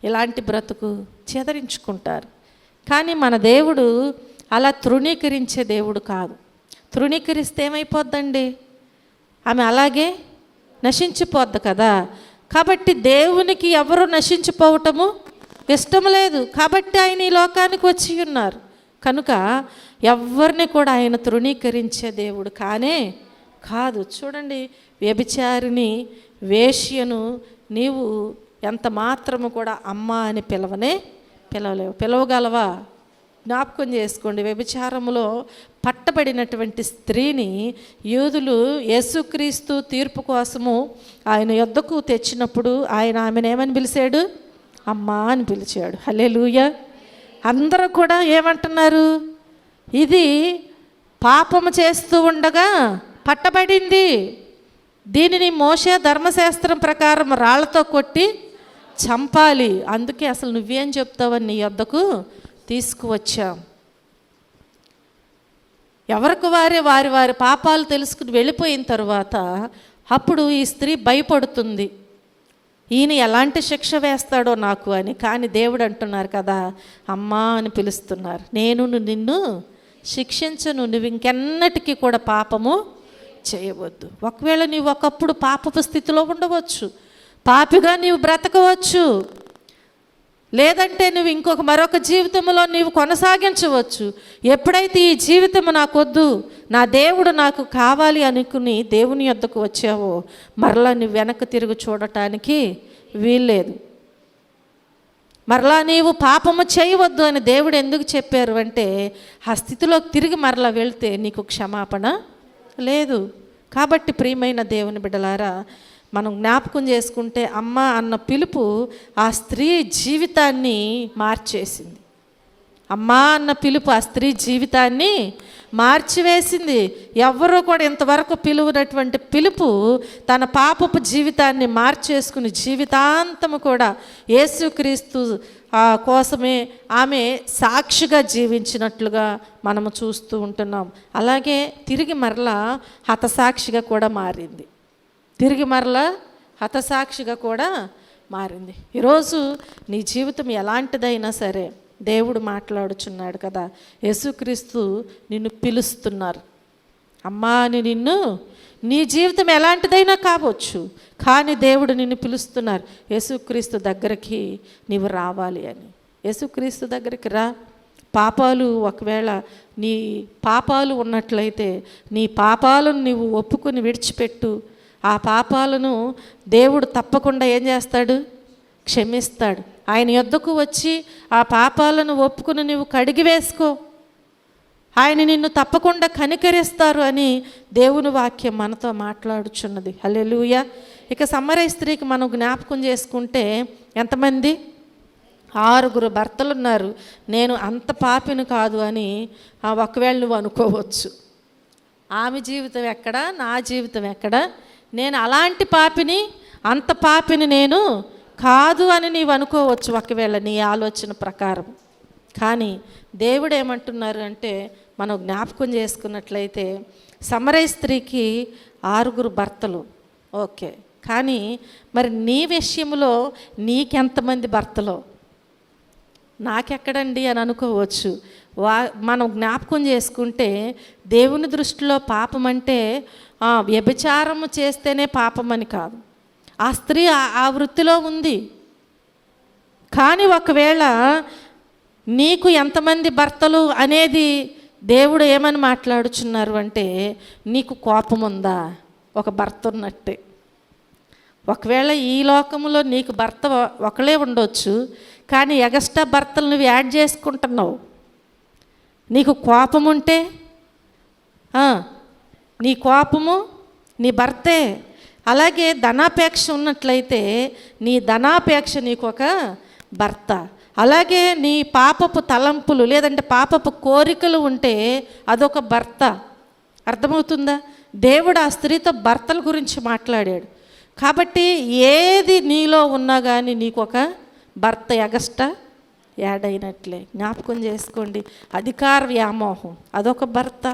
ఇలాంటి బ్రతుకు చెదరించుకుంటారు. కానీ మన దేవుడు అలా తృణీకరించే దేవుడు కాదు. తృణీకరిస్తే ఏమైపోద్దండి? ఆమె అలాగే నశించిపోద్ది కదా. కాబట్టి దేవునికి ఎవరు నశించిపోవటము ఇష్టం లేదు. కాబట్టి ఆయన ఈ లోకానికి వచ్చి ఉన్నారు. కనుక ఎవరిని కూడా ఆయన తృణీకరించే దేవుడు కానే కాదు. చూడండి, వ్యభిచారిని, వేశ్యను నీవు ఎంత మాత్రము కూడా అమ్మ అని పిలవలేవు. పిలవగలవా? జ్ఞాపకం చేసుకోండి, వ్యభిచారములో పట్టబడినటువంటి స్త్రీని యూదులు యేసుక్రీస్తు తీర్పు కోసము ఆయన యొద్దకు తెచ్చినప్పుడు ఆయన ఆమెను ఏమని పిలిచాడు? అమ్మా అని పిలిచాడు. హల్లెలూయా. అందరూ కూడా ఏమంటున్నారు? ఇది పాపము చేస్తూ ఉండగా పట్టబడింది, దీనిని మోషే ధర్మశాస్త్రం ప్రకారం రాళ్లతో కొట్టి చంపాలి. అందుకే అసలు నువ్వేం చెప్తావని నీ యొద్దకు తీసుకువచ్చాం. ఎవరికి వారి వారి పాపాలు తెలుసుకుని వెళ్ళిపోయిన తర్వాత అప్పుడు ఈ స్త్రీ భయపడుతుంది, ఈయన ఎలాంటి శిక్ష వేస్తాడో నాకు అని. కానీ దేవుడు అంటున్నారు కదా, అమ్మా అని పిలుస్తున్నారు. నేను నిన్ను శిక్షించను, నువ్వు ఇంకెన్నటికీ కూడా పాపము చేయవద్దు. ఒకవేళ నీవు ఒకప్పుడు పాపపు స్థితిలో ఉండవచ్చు, పాపిగా నీవు బ్రతకవచ్చు, లేదంటే నువ్వు మరొక జీవితంలో నీవు కొనసాగించవచ్చు. ఎప్పుడైతే ఈ జీవితం నాకొద్దు, నా దేవుడు నాకు కావాలి అనుకుని దేవుని యొద్దకు వచ్చావో మరలా నువ్వు వెనక్కి తిరిగి చూడటానికి వీల్లేదు. మరలా నీవు పాపము చేయవద్దు అని దేవుడు ఎందుకు చెప్పారు అంటే, ఆ స్థితిలోకి తిరిగి మరలా వెళ్తే నీకు క్షమాపణ లేదు. కాబట్టి ప్రియమైన దేవుని బిడ్డలారా, మనం జ్ఞాపకం చేసుకుంటే అమ్మ అన్న పిలుపు ఆ స్త్రీ జీవితాన్ని మార్చేసింది. అమ్మా అన్న పిలుపు ఆ స్త్రీ జీవితాన్ని మార్చివేసింది. ఎవ్వరూ కూడా ఇంతవరకు పిలువనటువంటి పిలుపు తన పాపపు జీవితాన్ని మార్చేసుకుని జీవితాంతము కూడా యేసుక్రీస్తు కోసమే ఆమె సాక్షిగా జీవించినట్లుగా మనము చూస్తూ ఉంటున్నాం. అలాగే తిరిగి మరలా హతసాక్షిగా కూడా మారింది. తిరిగి మరలా హతసాక్షిగా కూడా మారింది. ఈరోజు నీ జీవితం ఎలాంటిదైనా సరే దేవుడు మాట్లాడుచున్నాడు కదా, యేసుక్రీస్తు నిన్ను పిలుస్తున్నారు. అమ్మా అని నిన్ను, నీ జీవితం ఎలాంటిదైనా కావచ్చు, కానీ దేవుడు నిన్ను పిలుస్తున్నారు. యేసుక్రీస్తు దగ్గరికి నీవు రావాలి అని. యేసుక్రీస్తు దగ్గరికి రా. పాపాలు ఒకవేళ నీ పాపాలు ఉన్నట్లయితే నీ పాపాలను నీవు ఒప్పుకొని విడిచిపెట్టు. ఆ పాపాలను దేవుడు తప్పకుండా ఏం చేస్తాడు? క్షమిస్తాడు. ఆయన యొద్దకు వచ్చి ఆ పాపాలను ఒప్పుకుని నువ్వు కడిగి వేసుకో, ఆయన నిన్ను తప్పకుండా కనికరిస్తారు అని దేవుని వాక్యం మనతో మాట్లాడుచున్నది. హల్లెలూయా. ఇక సమరయ స్త్రీకి మనం జ్ఞాపకం చేసుకుంటే ఎంతమంది? 6 భర్తలు ఉన్నారు. నేను అంత పాపిని కాదు అని ఒకవేళ నువ్వు అనుకోవచ్చు. ఆమె జీవితం ఎక్కడ, నా జీవితం ఎక్కడ? నేను అలాంటి పాపిని, అంత పాపిని నేను కాదు అని నీవు అనుకోవచ్చు ఒకవేళ నీ ఆలోచన ప్రకారం. కానీ దేవుడు ఏమంటున్నారు అంటే, మనం జ్ఞాపకం చేసుకున్నట్లయితే సమరయ స్త్రీకి 6 భర్తలు, ఓకే. కానీ మరి నీ విషయంలో నీకెంతమంది భర్తలో? నాకెక్కడండి అని అనుకోవచ్చు. మనం జ్ఞాపకం చేసుకుంటే దేవుని దృష్టిలో పాపం అంటే వ్యభిచారము చేస్తేనే పాపం అని కాదు. ఆ స్త్రీ ఆ వృత్తిలో ఉంది. కానీ ఒకవేళ నీకు ఎంతమంది భర్తలు అనేది దేవుడు ఏమని మాట్లాడుచున్నారు అంటే, నీకు కోపం ఉందా? ఒక భర్త ఉన్నట్టే. ఒకవేళ ఈ లోకంలో నీకు భర్త ఒకలే ఉండొచ్చు, కానీ ఎగస్ట్రా భర్తలు నువ్వు యాడ్ చేసుకుంటున్నావు. నీకు కోపం ఉంటే నీ కోపము నీ భర్తే. అలాగే ధనాపేక్ష ఉన్నట్లయితే నీ ధనాపేక్ష నీకు ఒక భర్త. అలాగే నీ పాపపు తలంపులు లేదంటే పాపపు కోరికలు ఉంటే అదొక భర్త. అర్థమవుతుందా? దేవుడు ఆ స్త్రీతో భర్తల గురించి మాట్లాడాడు. కాబట్టి ఏది నీలో ఉన్నా కానీ నీకు ఒక భర్త ఎగస్ట్రా యాడ్ అయినట్లే. జ్ఞాపకం చేసుకోండి. అధికార వ్యామోహం అదొక భర్త.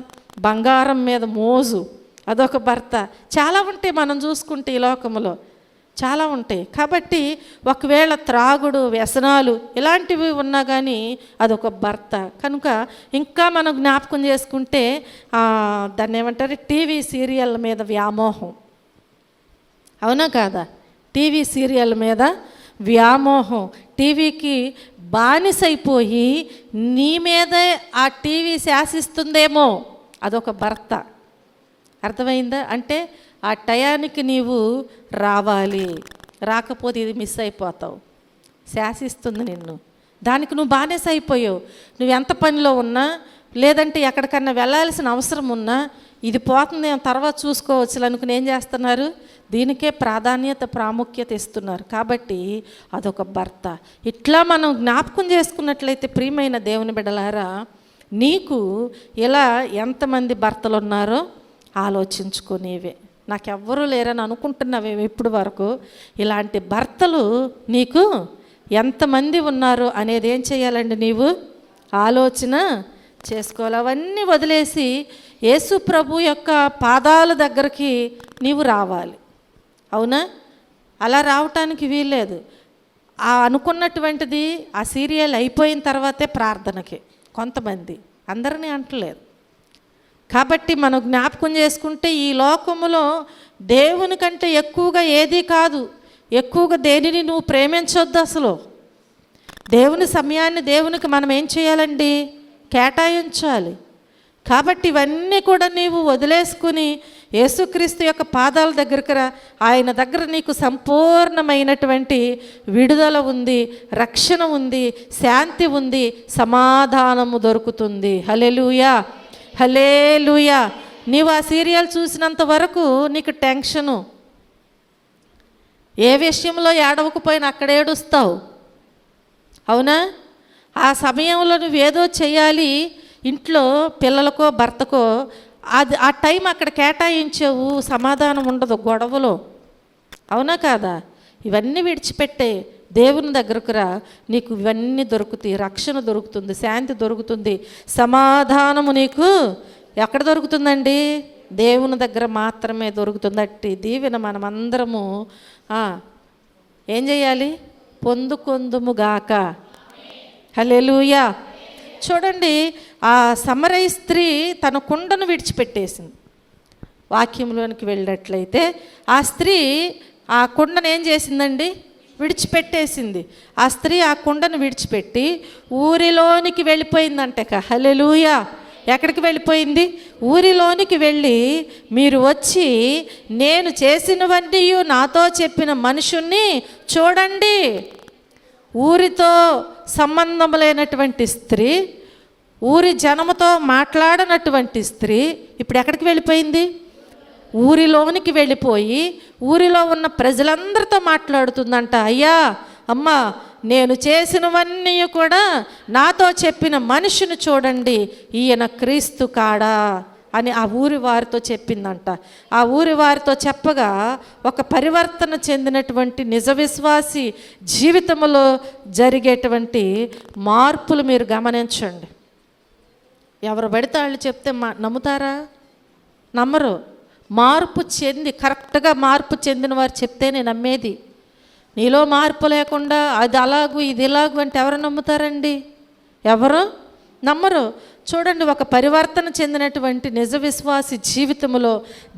బంగారం మీద మోజు అదొక భర్త. చాలా ఉంటాయి, మనం చూసుకుంటే ఈ లోకంలో చాలా ఉంటాయి. కాబట్టి ఒకవేళ త్రాగుడు, వ్యసనాలు ఇలాంటివి ఉన్నా కానీ అదొక భర్త. కనుక ఇంకా మనం జ్ఞాపకం చేసుకుంటే దాన్ని ఏమంటారు, టీవీ సీరియల్ మీద వ్యామోహం. అవునా కాదా? టీవీ సీరియల్ మీద వ్యామోహం. టీవీకి బానిసైపోయి నీ మీదే ఆ టీవీ శాసిస్తుందేమో, అదొక భర్త. అర్థమైందా? అంటే ఆ టయానికి నీవు రావాలి, రాకపోతే ఇది మిస్ అయిపోతావు. శాసిస్తుంది నిన్ను, దానికి నువ్వు బానిస అయిపోయావు. నువ్వు ఎంత పనిలో ఉన్నా లేదంటే ఎక్కడికన్నా వెళ్ళాల్సిన అవసరం ఉన్నా ఇది పోతుంది తర్వాత చూసుకోవచ్చు అనుకుని ఏం చేస్తున్నారు? దీనికే ప్రాముఖ్యత ఇస్తున్నారు. కాబట్టి అదొక భర్త. ఇట్లా మనం జ్ఞాపకం చేసుకున్నట్లయితే ప్రియమైన దేవుని బిడ్డలారా, నీకు ఇలా ఎంతమంది భర్తలు ఉన్నారో ఆలోచించుకునేవే. నాకెవ్వరూ లేరని అనుకుంటున్నావేమో ఇప్పుడు వరకు. ఇలాంటి భర్తలు నీకు ఎంతమంది ఉన్నారో అనేది ఏం చేయాలండి? నీవు ఆలోచన చేసుకోవాలి. అవన్నీ వదిలేసి యేసు ప్రభు యొక్క పాదాల దగ్గరికి నీవు రావాలి. అవునా? అలా రావటానికి వీల్లేదు. ఆ అనుకున్నటువంటిది ఆ సీరియల్ అయిపోయిన తర్వాతే ప్రార్థనకి కొంతమంది, అందరినీ అంటలేదు. కాబట్టి మనం జ్ఞాపకం చేసుకుంటే ఈ లోకములో దేవుని కంటే ఎక్కువగా ఏదీ కాదు. ఎక్కువగా దేనిని నువ్వు ప్రేమించొద్దు. అసలు దేవుని సమయాన్ని దేవునికి మనం ఏం చేయాలండి? కేటాయించాలి. కాబట్టి ఇవన్నీ కూడా నీవు వదిలేసుకుని యేసుక్రీస్తు యొక్క పాదాల దగ్గరికి రా. ఆయన దగ్గర నీకు సంపూర్ణమైనటువంటి విడుదల ఉంది, రక్షణ ఉంది, శాంతి ఉంది, సమాధానము దొరుకుతుంది. హల్లెలూయా, హల్లెలూయా. నీవు ఆ సీరియల్ చూసినంత వరకు నీకు టెన్షను, ఏ విషయంలో ఏడవకపోయినా అక్కడ ఏడుస్తావు. అవునా? ఆ సమయంలో నువ్వేదో చేయాలి, ఇంట్లో పిల్లలకో భర్తకో, అది ఆ టైం అక్కడ కేటాయించావు, సమాధానం ఉండదు గొడవలో. అవునా కాదా? ఇవన్నీ విడిచిపెట్టే దేవుని దగ్గరకు రా. నీకు ఇవన్నీ దొరుకుతాయి. రక్షణ దొరుకుతుంది, శాంతి దొరుకుతుంది, సమాధానము నీకు ఎక్కడ దొరుకుతుందండి? దేవుని దగ్గర మాత్రమే దొరుకుతుంది. అట్టి దీవెన మనమందరము ఏం చేయాలి? పొందుకొందుముగాక. హల్లెలూయా. చూడండి, ఆ సమరయ స్త్రీ తన కుండను విడిచిపెట్టేసింది. వాక్యంలోనికి వెళ్ళినట్లయితే ఆ స్త్రీ ఆ కుండను ఏం చేసిందండి? విడిచిపెట్టేసింది. ఆ స్త్రీ ఆ కుండను విడిచిపెట్టి ఊరిలోనికి వెళ్ళిపోయిందంట. హల్లెలూయా. ఎక్కడికి వెళ్ళిపోయింది? ఊరిలోనికి వెళ్ళి, మీరు వచ్చి నేను చేసినవన్నీ నాతో చెప్పిన మనుషుణ్ణి చూడండి. ఊరితో సంబంధం లేనటువంటి స్త్రీ, ఊరి జనముతో మాట్లాడనటువంటి స్త్రీ ఇప్పుడు ఎక్కడికి వెళ్ళిపోయింది? ఊరిలోనికి వెళ్ళిపోయి ఊరిలో ఉన్న ప్రజలందరితో మాట్లాడుతుందంట. అయ్యా, అమ్మా, నేను చేసినవన్నీ కూడా నాతో చెప్పిన మనిషిని చూడండి, ఈయన క్రీస్తు కాడా అని ఆ ఊరి వారితో చెప్పిందంట. ఆ ఊరి వారితో చెప్పగా ఒక పరివర్తన చెందినటువంటి నిజ విశ్వాసి జీవితంలో జరిగేటువంటి మార్పులు మీరు గమనించండి. ఎవరు పడితే వాళ్ళు చెప్తే నమ్ముతారా? నమ్మరు. మార్పు చెంది, కరెక్ట్గా మార్పు చెందిన వారు చెప్తేనే నమ్మేది. నీలో మార్పు లేకుండా అది అలాగూ ఇది ఇలాగూ అంటే ఎవరు నమ్ముతారండి? ఎవరు నమ్మరు. చూడండి, ఒక పరివర్తన చెందినటువంటి నిజ విశ్వాసి జీవితంలో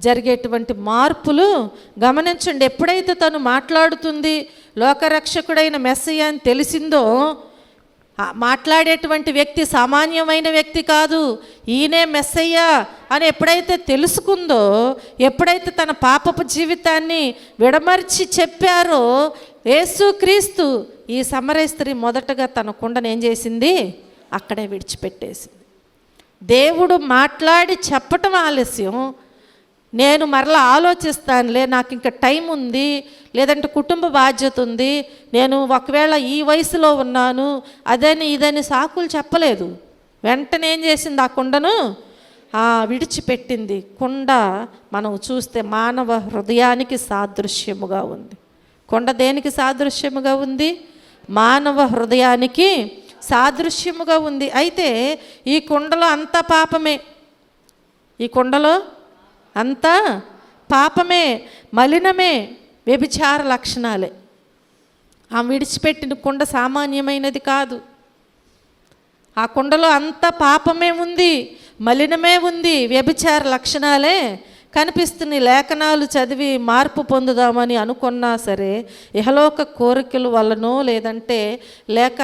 జరిగేటువంటి మార్పులు గమనించండి. ఎప్పుడైతే తను మాట్లాడుతుంది, లోకరక్షకుడైన మెస్సయ్య అని తెలిసిందో, మాట్లాడేటువంటి వ్యక్తి సామాన్యమైన వ్యక్తి కాదు, ఈయనే మెస్సయ్య అని ఎప్పుడైతే తెలుసుకుందో, ఎప్పుడైతే తన పాపపు జీవితాన్ని విడమర్చి చెప్పారో యేసుక్రీస్తు, ఈ సమరయ స్త్రీ మొదటగా తన కుండను ఏం చేసింది? అక్కడే విడిచిపెట్టేసింది. దేవుడు మాట్లాడి చెప్పటం ఆలస్యం. నేను మరలా ఆలోచిస్తానులే, నాకు ఇంకా టైం ఉంది, లేదంటే కుటుంబ బాధ్యత ఉంది, నేను ఒకవేళ ఈ వయసులో ఉన్నాను, అదని ఇదని సాకులు చెప్పలేదు. వెంటనే ఏం చేసింది? ఆ కుండను విడిచిపెట్టింది. కుండ మనం చూస్తే మానవ హృదయానికి సాదృశ్యముగా ఉంది. కుండ దేనికి సాదృశ్యముగా ఉంది? మానవ హృదయానికి సాదృశ్యముగా ఉంది. అయితే ఈ కుండలో అంతా పాపమే. ఈ కుండలో అంతా పాపమే, మలినమే, వ్యభిచార లక్షణాలే. ఆ విడిచిపెట్టిన కుండ సామాన్యమైనది కాదు. ఆ కుండలో అంతా పాపమే ఉంది, మలినమే ఉంది, వ్యభిచార లక్షణాలే కనిపిస్తున్నాయి. లేఖనాలు చదివి మార్పు పొందుదామని అనుకున్నా సరే, ఇహలోక కోరికల వల్లనో లేదంటే లేక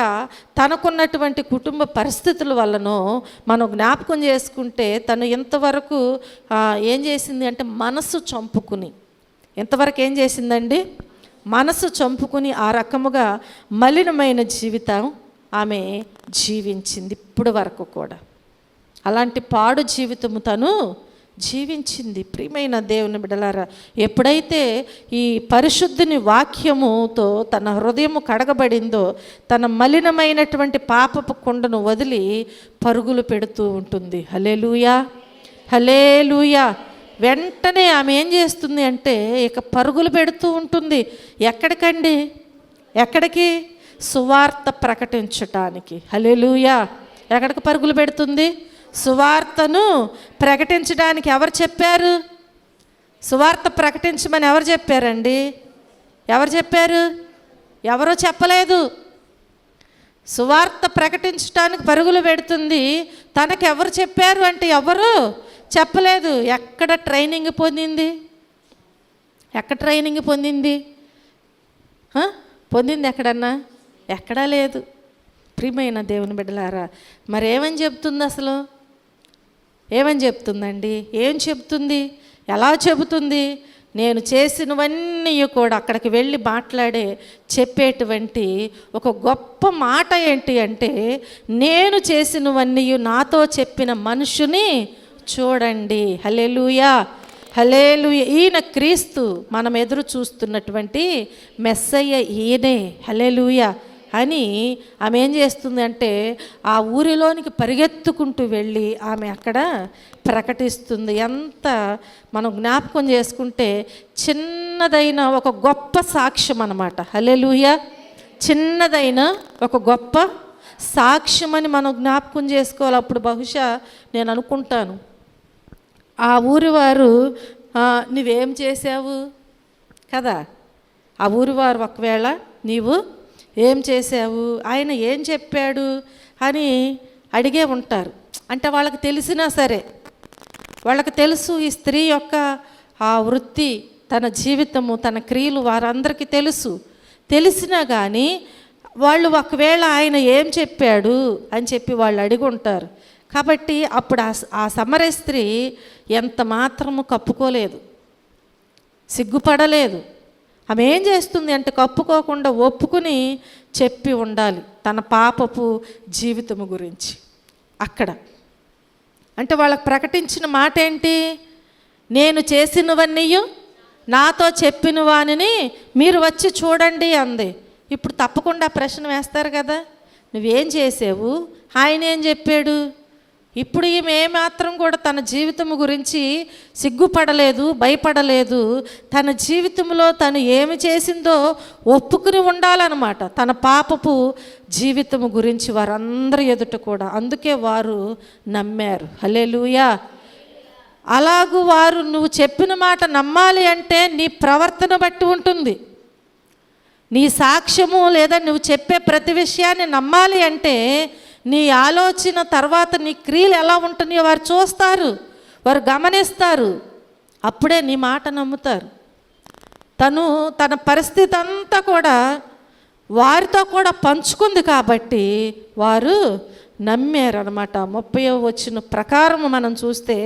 తనకున్నటువంటి కుటుంబ పరిస్థితుల వల్లనో మనం జ్ఞాపకం చేసుకుంటే, తను ఇంతవరకు ఏం చేసింది అంటే మనసు చంపుకుని, ఎంతవరకు ఏం చేసిందండి? మనసు చంపుకుని ఆ రకముగా మలినమైన జీవితం ఆమె జీవించింది. ఇప్పుడు వరకు కూడా అలాంటి పాడు జీవితము తను జీవించింది. ప్రియమైన దేవుని బిడ్డలారా, ఎప్పుడైతే ఈ పరిశుద్ధుని వాక్యముతో తన హృదయము కడగబడిందో, తన మలినమైనటువంటి పాపపు కుండను వదిలి పరుగులు పెడుతూ ఉంటుంది. హల్లెలూయా, హల్లెలూయా. వెంటనే ఆమె ఏం చేస్తుంది అంటే ఇక పరుగులు పెడుతూ ఉంటుంది. ఎక్కడికండి? ఎక్కడికి? సువార్త ప్రకటించటానికి. హల్లెలూయా. ఎక్కడికి పరుగులు పెడుతుంది? సువార్తను ప్రకటించడానికి. ఎవరు చెప్పారు? సువార్త ప్రకటించమని ఎవరు చెప్పారండి? ఎవరు చెప్పారు? ఎవరో చెప్పలేదు. సువార్త ప్రకటించడానికి పరుగులు పెడుతుంది. తనకు ఎవరు చెప్పారు అంటే ఎవరు చెప్పలేదు. ఎక్కడ ట్రైనింగ్ పొందింది? ఎక్కడ ట్రైనింగ్ పొందింది? పొందింది ఎక్కడన్నా? ఎక్కడా లేదు. ప్రియమైన దేవుని బిడ్డలారా, మరి ఏమని చెప్తుంది అసలు? ఏమని చెప్తుందండి? ఏం చెప్తుంది? ఎలా చెబుతుంది? నేను చేసినవన్నీ కూడా అక్కడికి వెళ్ళి మాట్లాడే చెప్పేటువంటి ఒక గొప్ప మాట ఏంటి అంటే, నేను చేసినవన్నీ నాతో చెప్పిన మనుషుని చూడండి. హల్లెలూయా, హల్లెలూయా. ఈయన క్రీస్తు, మనం ఎదురు చూస్తున్నటువంటి మెస్సయ్య ఈయనే. హల్లెలూయా అని ఆమె ఏం చేస్తుంది అంటే, ఆ ఊరిలోనికి పరిగెత్తుకుంటూ వెళ్ళి ఆమె అక్కడ ప్రకటిస్తుంది. ఎంత మనం జ్ఞాపకం చేసుకుంటే చిన్నదైన ఒక గొప్ప సాక్ష్యం అన్నమాట. హల్లెలూయా. చిన్నదైన ఒక గొప్ప సాక్ష్యం అని మనం జ్ఞాపకం చేసుకోవాలి. అప్పుడు బహుశా నేను అనుకుంటాను, ఆ ఊరి వారు నువ్వేం చేసావు కదా, ఆ ఊరి వారు ఒకవేళ నీవు ఏం చేసావు, ఆయన ఏం చెప్పాడు అని అడిగే ఉంటారు. అంటే వాళ్ళకి తెలిసినా సరే, వాళ్ళకి తెలుసు ఈ స్త్రీ యొక్క ఆ వృత్తి, తన జీవితము, తన క్రియలు వారందరికీ తెలుసు. తెలిసినా కానీ వాళ్ళు ఒకవేళ ఆయన ఏం చెప్పాడు అని చెప్పి వాళ్ళు అడిగి ఉంటారు. కాబట్టి అప్పుడు ఆ సమరయ స్త్రీ ఎంత మాత్రము కప్పుకోలేదు, సిగ్గుపడలేదు. ఆమె ఏం చేస్తుంది అంటే కప్పుకోకుండా ఒప్పుకుని చెప్పి ఉండాలి తన పాపపు జీవితము గురించి. అక్కడ అంటే వాళ్ళకు ప్రకటించిన మాట ఏంటి? నేను చేసినవన్నీ నాతో చెప్పిన వానిని మీరు వచ్చి చూడండి అంది. ఇప్పుడు తప్పకుండా ప్రశ్న వేస్తారు కదా, నువ్వేం చేసావు, ఆయన ఏం చెప్పాడు? ఇప్పుడు ఈమె ఏమాత్రం కూడా తన జీవితం గురించి సిగ్గుపడలేదు, భయపడలేదు. తన జీవితంలో తను ఏమి చేసిందో ఒప్పుకుని ఉండాలన్నమాట, తన పాపపు జీవితం గురించి వారందరి ఎదుట కూడా. అందుకే వారు నమ్మారు. హల్లెలూయా. అలాగూ వారు నువ్వు చెప్పిన మాట నమ్మాలి అంటే నీ ప్రవర్తన బట్టి ఉంటుంది. నీ సాక్ష్యము లేదా నువ్వు చెప్పే ప్రతి విషయాన్ని నమ్మాలి అంటే నీ ఆలోచన తర్వాత నీ క్రియలు ఎలా ఉంటున్నాయో వారు చూస్తారు, వారు గమనిస్తారు. అప్పుడే నీ మాట నమ్ముతారు. తన పరిస్థితి అంతా కూడా వారితో కూడా పంచుకుంది కాబట్టి వారు నమ్మారు అనమాట. 30వ వచన ప్రకారం మనం చూస్తే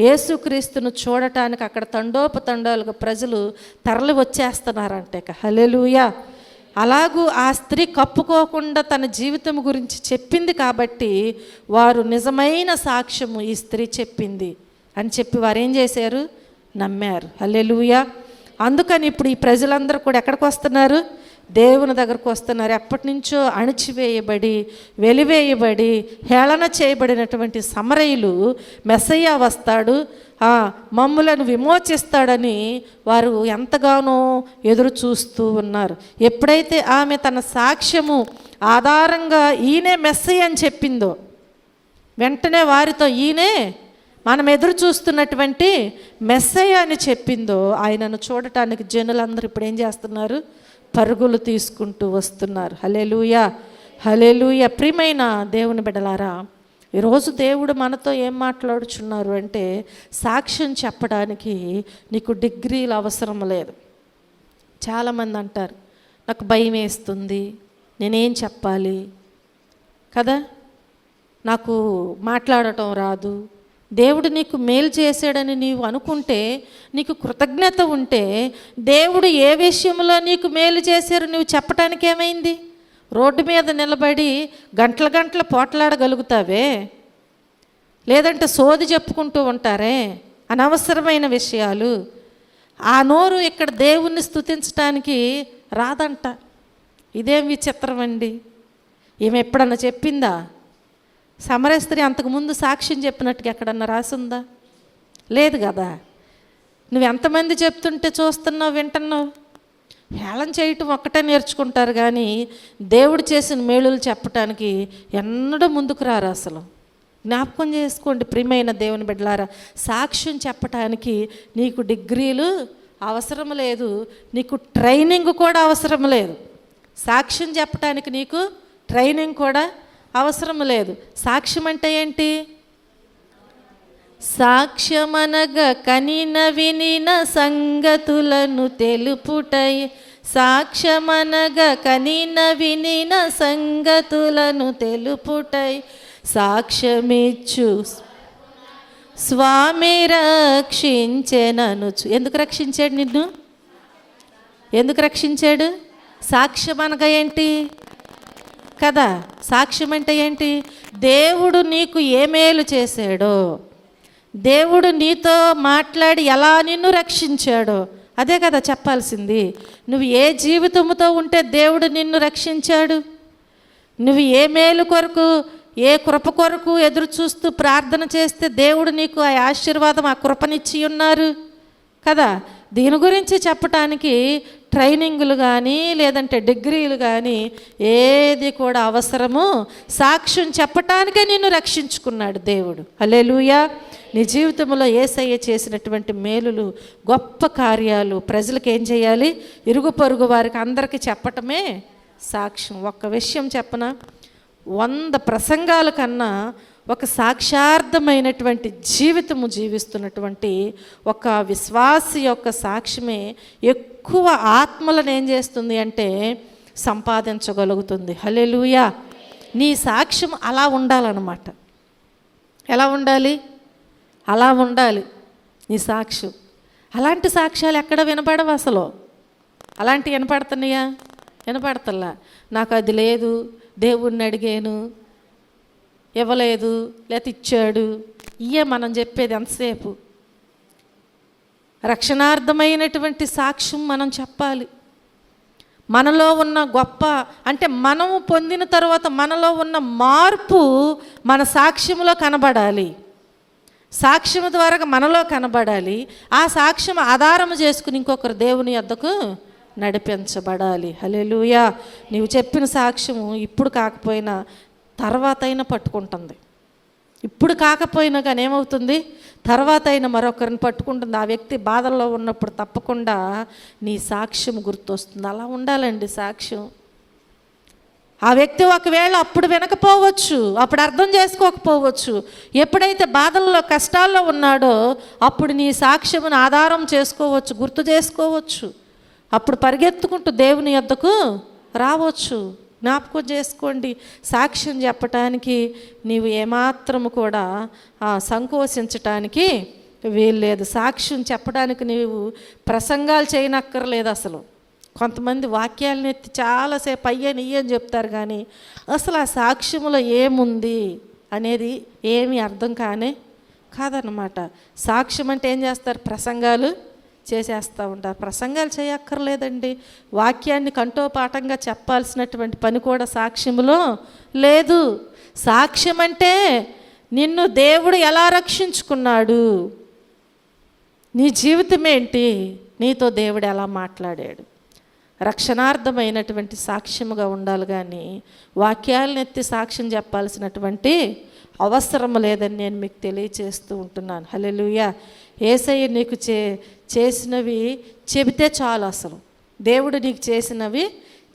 యేసుక్రీస్తును చూడటానికి అక్కడ తండోపతండాలుగా ప్రజలు తరలి వచ్చేస్తున్నారంటే. హల్లెలూయా. అలాగూ ఆ స్త్రీ కప్పుకోకుండా తన జీవితం గురించి చెప్పింది కాబట్టి వారు నిజమైన సాక్ష్యము ఈ స్త్రీ చెప్పింది అని చెప్పి వారు ఏం చేశారు? నమ్మారు. హల్లెలూయా. అందుకని ఇప్పుడు ఈ ప్రజలందరూ కూడా ఎక్కడికి వస్తున్నారు? దేవుని దగ్గరకు వస్తున్నారు. ఎప్పటి నుంచో అణిచివేయబడి, వెలివేయబడి, హేళన చేయబడినటువంటి సమరయులు మెస్సయ్య వస్తాడు, మమ్ములను విమోచిస్తాడని వారు ఎంతగానో ఎదురు చూస్తూ ఉన్నారు. ఎప్పుడైతే ఆమె తన సాక్ష్యము ఆధారంగా ఈయనే మెస్సయ్య అని చెప్పిందో, వెంటనే వారితో ఈయనే మనం ఎదురు చూస్తున్నటువంటి మెస్సయ్య అని చెప్పిందో, ఆయనను చూడటానికి జనులందరూ ఇప్పుడు ఏం చేస్తున్నారు? పరుగులు తీసుకుంటూ వస్తున్నారు. హల్లెలూయా, హల్లెలూయా. ప్రియమైన దేవుని బిడ్డలారా, ఈరోజు దేవుడు మనతో ఏం మాట్లాడుచున్నారు అంటే, సాక్ష్యం చెప్పడానికి నీకు డిగ్రీలు అవసరం లేదు. చాలామంది అంటారు, నాకు భయం వేస్తుంది, నేనేం చెప్పాలి కదా, నాకు మాట్లాడటం రాదు. దేవుడు నీకు మేలు చేశాడని నీవు అనుకుంటే, నీకు కృతజ్ఞత ఉంటే, దేవుడు ఏ విషయంలో నీకు మేలు చేశారు నువ్వు చెప్పటానికి ఏమైంది? రోడ్డు మీద నిలబడి గంటల గంటలు పోట్లాడగలుగుతావే, లేదంటే సోది చెప్పుకుంటూ ఉంటారే అనవసరమైన విషయాలు. ఆ నోరు ఇక్కడ దేవుణ్ణి స్తుతించడానికి రాదంట. ఇదేం విచిత్రం అండి. ఈమె ఎప్పుడన్నా చెప్పిందా? సమరయ స్త్రీ అంతకుముందు సాక్ష్యం చెప్పినట్టుగా ఎక్కడన్నా రాసిందా? లేదు కదా. నువ్వు ఎంతమంది చెప్తుంటే చూస్తున్నావు, వింటున్నావు. హేళన చేయటం ఒక్కటే నేర్చుకుంటారు కానీ దేవుడు చేసిన మేలులు చెప్పటానికి ఎన్నడూ ముందుకు రారు అసలు. జ్ఞాపకం చేసుకోండి ప్రియమైన దేవుని బిడ్డలారా, సాక్ష్యం చెప్పటానికి నీకు డిగ్రీలు అవసరం లేదు, నీకు ట్రైనింగ్ కూడా అవసరం లేదు. సాక్ష్యం చెప్పటానికి నీకు ట్రైనింగ్ కూడా అవసరం లేదు. సాక్ష్యం అంటే ఏంటి? సాక్ష్యమనగా కనిన వినిన సంగతులను తెలుపుటై, సాక్ష్యమనగా కనిన వినిన సంగతులను తెలుపుటై, సాక్ష్యమిచ్చు స్వామి రక్షించెననుచు. ఎందుకు రక్షించాడు నిన్ను? ఎందుకు రక్షించాడు? సాక్ష్యం అనగా ఏంటి కదా? సాక్ష్యం అంటే ఏంటి? దేవుడు నీకు ఏ మేలు చేశాడో, దేవుడు నీతో మాట్లాడి ఎలా నిన్ను రక్షించాడో అదే కదా చెప్పాల్సింది. నువ్వు ఏ జీవితంతో ఉంటే దేవుడు నిన్ను రక్షించాడు, నువ్వు ఏ మేలు కొరకు, ఏ కృప కొరకు ఎదురు చూస్తూ ప్రార్థన చేస్తే దేవుడు నీకు ఆ ఆశీర్వాదం, ఆ కృపనిచ్చి ఉన్నారు కదా. దీని గురించి చెప్పటానికి ట్రైనింగులు కానీ లేదంటే డిగ్రీలు కానీ ఏది కూడా అవసరము. సాక్ష్యం చెప్పటానికే నిన్ను రక్షించుకున్నాడు దేవుడు. హల్లెలూయా. నీ జీవితంలో యేసయ్య చేసినటువంటి మేలులు, గొప్ప కార్యాలు ప్రజలకు ఏం చేయాలి? ఇరుగు పొరుగు వారికి అందరికీ చెప్పటమే సాక్ష్యం. ఒక్క విషయం చెప్పనా, 100 ప్రసంగాల కన్నా ఒక సాక్ష్యార్థమైనటువంటి జీవితము జీవిస్తున్నటువంటి ఒక విశ్వాసి యొక్క సాక్ష్యమే ఎక్కువ ఆత్మలను ఏం చేస్తుంది అంటే సంపాదించగలుగుతుంది. హల్లెలూయా. నీ సాక్ష్యం అలా ఉండాలన్నమాట. ఎలా ఉండాలి? అలా ఉండాలి నీ సాక్ష్యం. అలాంటి సాక్ష్యాలు ఎక్కడ వినపడవు అసలు. అలాంటివి వినపడుతున్నాయా? వినపడతల్లా. నాకు అది లేదు, దేవుణ్ణి అడిగాను ఇవ్వలేదు, లేకపోతే ఇచ్చాడు, ఇయే మనం చెప్పేది ఎంతసేపు. రక్షణార్థమైనటువంటి సాక్ష్యం మనం చెప్పాలి. మనలో ఉన్న గొప్ప అంటే మనము పొందిన తర్వాత మనలో ఉన్న మార్పు మన సాక్ష్యంలో కనబడాలి. సాక్ష్యం ద్వారా మనలో కనబడాలి. ఆ సాక్ష్యం ఆధారం చేసుకుని ఇంకొకరు దేవుని యొద్దకు నడిపించబడాలి. హల్లెలూయా. నీవు చెప్పిన సాక్ష్యము ఇప్పుడు కాకపోయినా తర్వాత అయినా పట్టుకుంటుంది. ఇప్పుడు కాకపోయినా కానీ ఏమవుతుంది? తర్వాత అయినా మరొకరిని పట్టుకుంటుంది. ఆ వ్యక్తి బాధల్లో ఉన్నప్పుడు తప్పకుండా నీ సాక్ష్యం గుర్తొస్తుంది. అలా ఉండాలండి సాక్ష్యం. ఆ వ్యక్తి ఒకవేళ అప్పుడు వినకపోవచ్చు, అప్పుడు అర్థం చేసుకోకపోవచ్చు. ఎప్పుడైతే బాధల్లో కష్టాల్లో ఉన్నాడో అప్పుడు నీ సాక్ష్యమును ఆధారం చేసుకోవచ్చు, గుర్తు చేసుకోవచ్చు. అప్పుడు పరిగెత్తుకుంటూ దేవుని యొద్దకు రావచ్చు. జ్ఞాపకం చేసుకోండి, సాక్ష్యం చెప్పటానికి నీవు ఏమాత్రము కూడా సంకోచించటానికి వీల్లేదు. సాక్ష్యం చెప్పడానికి నీవు ప్రసంగాలు చేయనక్కర్లేదు అసలు. కొంతమంది వాక్యాలను ఎత్తి చాలాసేపు అయ్యని చెప్తారు కానీ అసలు ఆ సాక్ష్యంలో ఏముంది అనేది ఏమీ అర్థం కాదన్నమాట. సాక్ష్యం అంటే ఏం చేస్తారు? ప్రసంగాలు చేసేస్తూ ఉంటారు. ప్రసంగాలు చేయక్కర్లేదండి. వాక్యాన్ని కంఠోపాఠంగా చెప్పాల్సినటువంటి పని కూడా సాక్ష్యములో లేదు. సాక్ష్యం అంటే నిన్ను దేవుడు ఎలా రక్షించుకున్నాడు, నీ జీవితం ఏంటి, నీతో దేవుడు ఎలా మాట్లాడాడు, రక్షణార్థమైనటువంటి సాక్ష్యముగా ఉండాలి. కానీ వాక్యాలను ఎత్తి సాక్ష్యం చెప్పాల్సినటువంటి అవసరం లేదని నేను మీకు తెలియచేస్తూ ఉంటున్నాను. హల్లెలూయా. యేసయ్య నీకు చేసినవి చెబితే చాలు. అసలు దేవుడు నీకు చేసినవి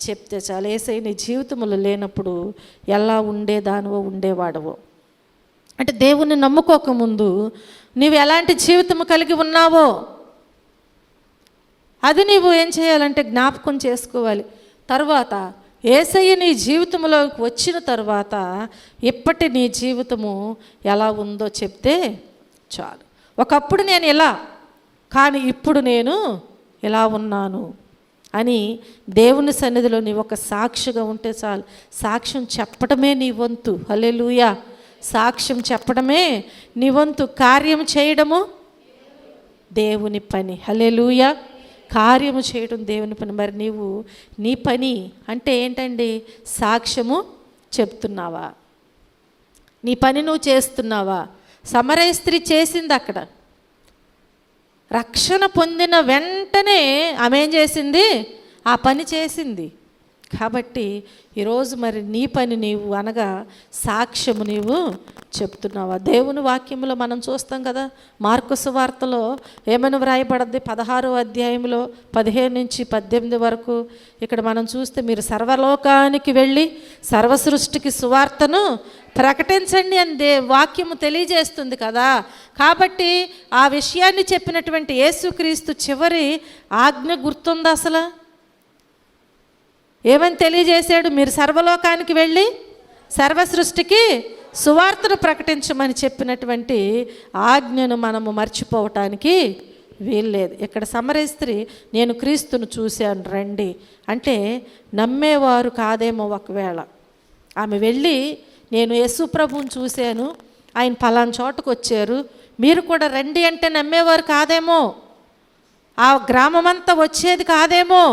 చెప్తే చాలు. యేసయ్య నీ జీవితంలో లేనప్పుడు ఎలా ఉండేదానివో ఉండేవాడవో. అంటే దేవుణ్ణి నమ్ముకోకముందు నీవు ఎలాంటి జీవితం కలిగి ఉన్నావో అది నీవు ఏం చేయాలంటే జ్ఞాపకం చేసుకోవాలి. తర్వాత యేసయ్య నీ జీవితంలోకి వచ్చిన తర్వాత ఇప్పటి నీ జీవితము ఎలా ఉందో చెప్తే చాలు. ఒకప్పుడు నేను ఇలా, కానీ ఇప్పుడు నేను ఎలా ఉన్నాను అని దేవుని సన్నిధిలో నీ ఒక సాక్షిగా ఉంటే చాలు. సాక్ష్యం చెప్పడమే నీ వంతు. హల్లెలూయా. సాక్ష్యం చెప్పడమే నీ వంతు. కార్యం చేయడము దేవుని పని. హల్లెలూయా. కార్యము చేయడం దేవుని పని. మరి నీవు నీ పని అంటే ఏంటండి? సాక్ష్యము చెప్తున్నావా? నీ పని నువ్వు చేస్తున్నావా? సమరయ స్త్రీ చేసింది. అక్కడ రక్షణ పొందిన వెంటనే ఆమె ఏం చేసింది? ఆ పని చేసింది. కాబట్టి ఈరోజు మరి నీ పని నీవు అనగా సాక్ష్యము నీవు చెప్తున్నావా? దేవుని వాక్యంలో మనం చూస్తాం కదా, మార్కు సువార్తలో ఏమని వ్రాయబడద్ది? 16వ అధ్యాయంలో 15 నుంచి 18 వరకు. ఇక్కడ మనం చూస్తే మీరు సర్వలోకానికి వెళ్ళి సర్వ సృష్టికి సువార్తను ప్రకటించండి అని వాక్యము తెలియజేస్తుంది కదా. కాబట్టి ఆ విషయాన్ని చెప్పినటువంటి యేసుక్రీస్తు చివరి ఆజ్ఞ గుర్తుందా అసలు? ఏమని తెలియజేశాడు? మీరు సర్వలోకానికి వెళ్ళి సర్వ సృష్టికి సువార్తను ప్రకటించమని చెప్పినటువంటి ఆజ్ఞను మనము మర్చిపోవటానికి వీల్లేదు. ఇక్కడ సమరయ స్త్రీ నేను క్రీస్తును చూశాను రండి అంటే నమ్మేవారు కాదేమో. ఒకవేళ ఆమె వెళ్ళి నేను యేసు ప్రభువుని చూశాను, ఆయన పలానా చోటుకు వచ్చారు, మీరు కూడా రండి అంటే నమ్మేవారు కాదేమో. ఆ గ్రామమంతా వచ్చేది కాదేమో.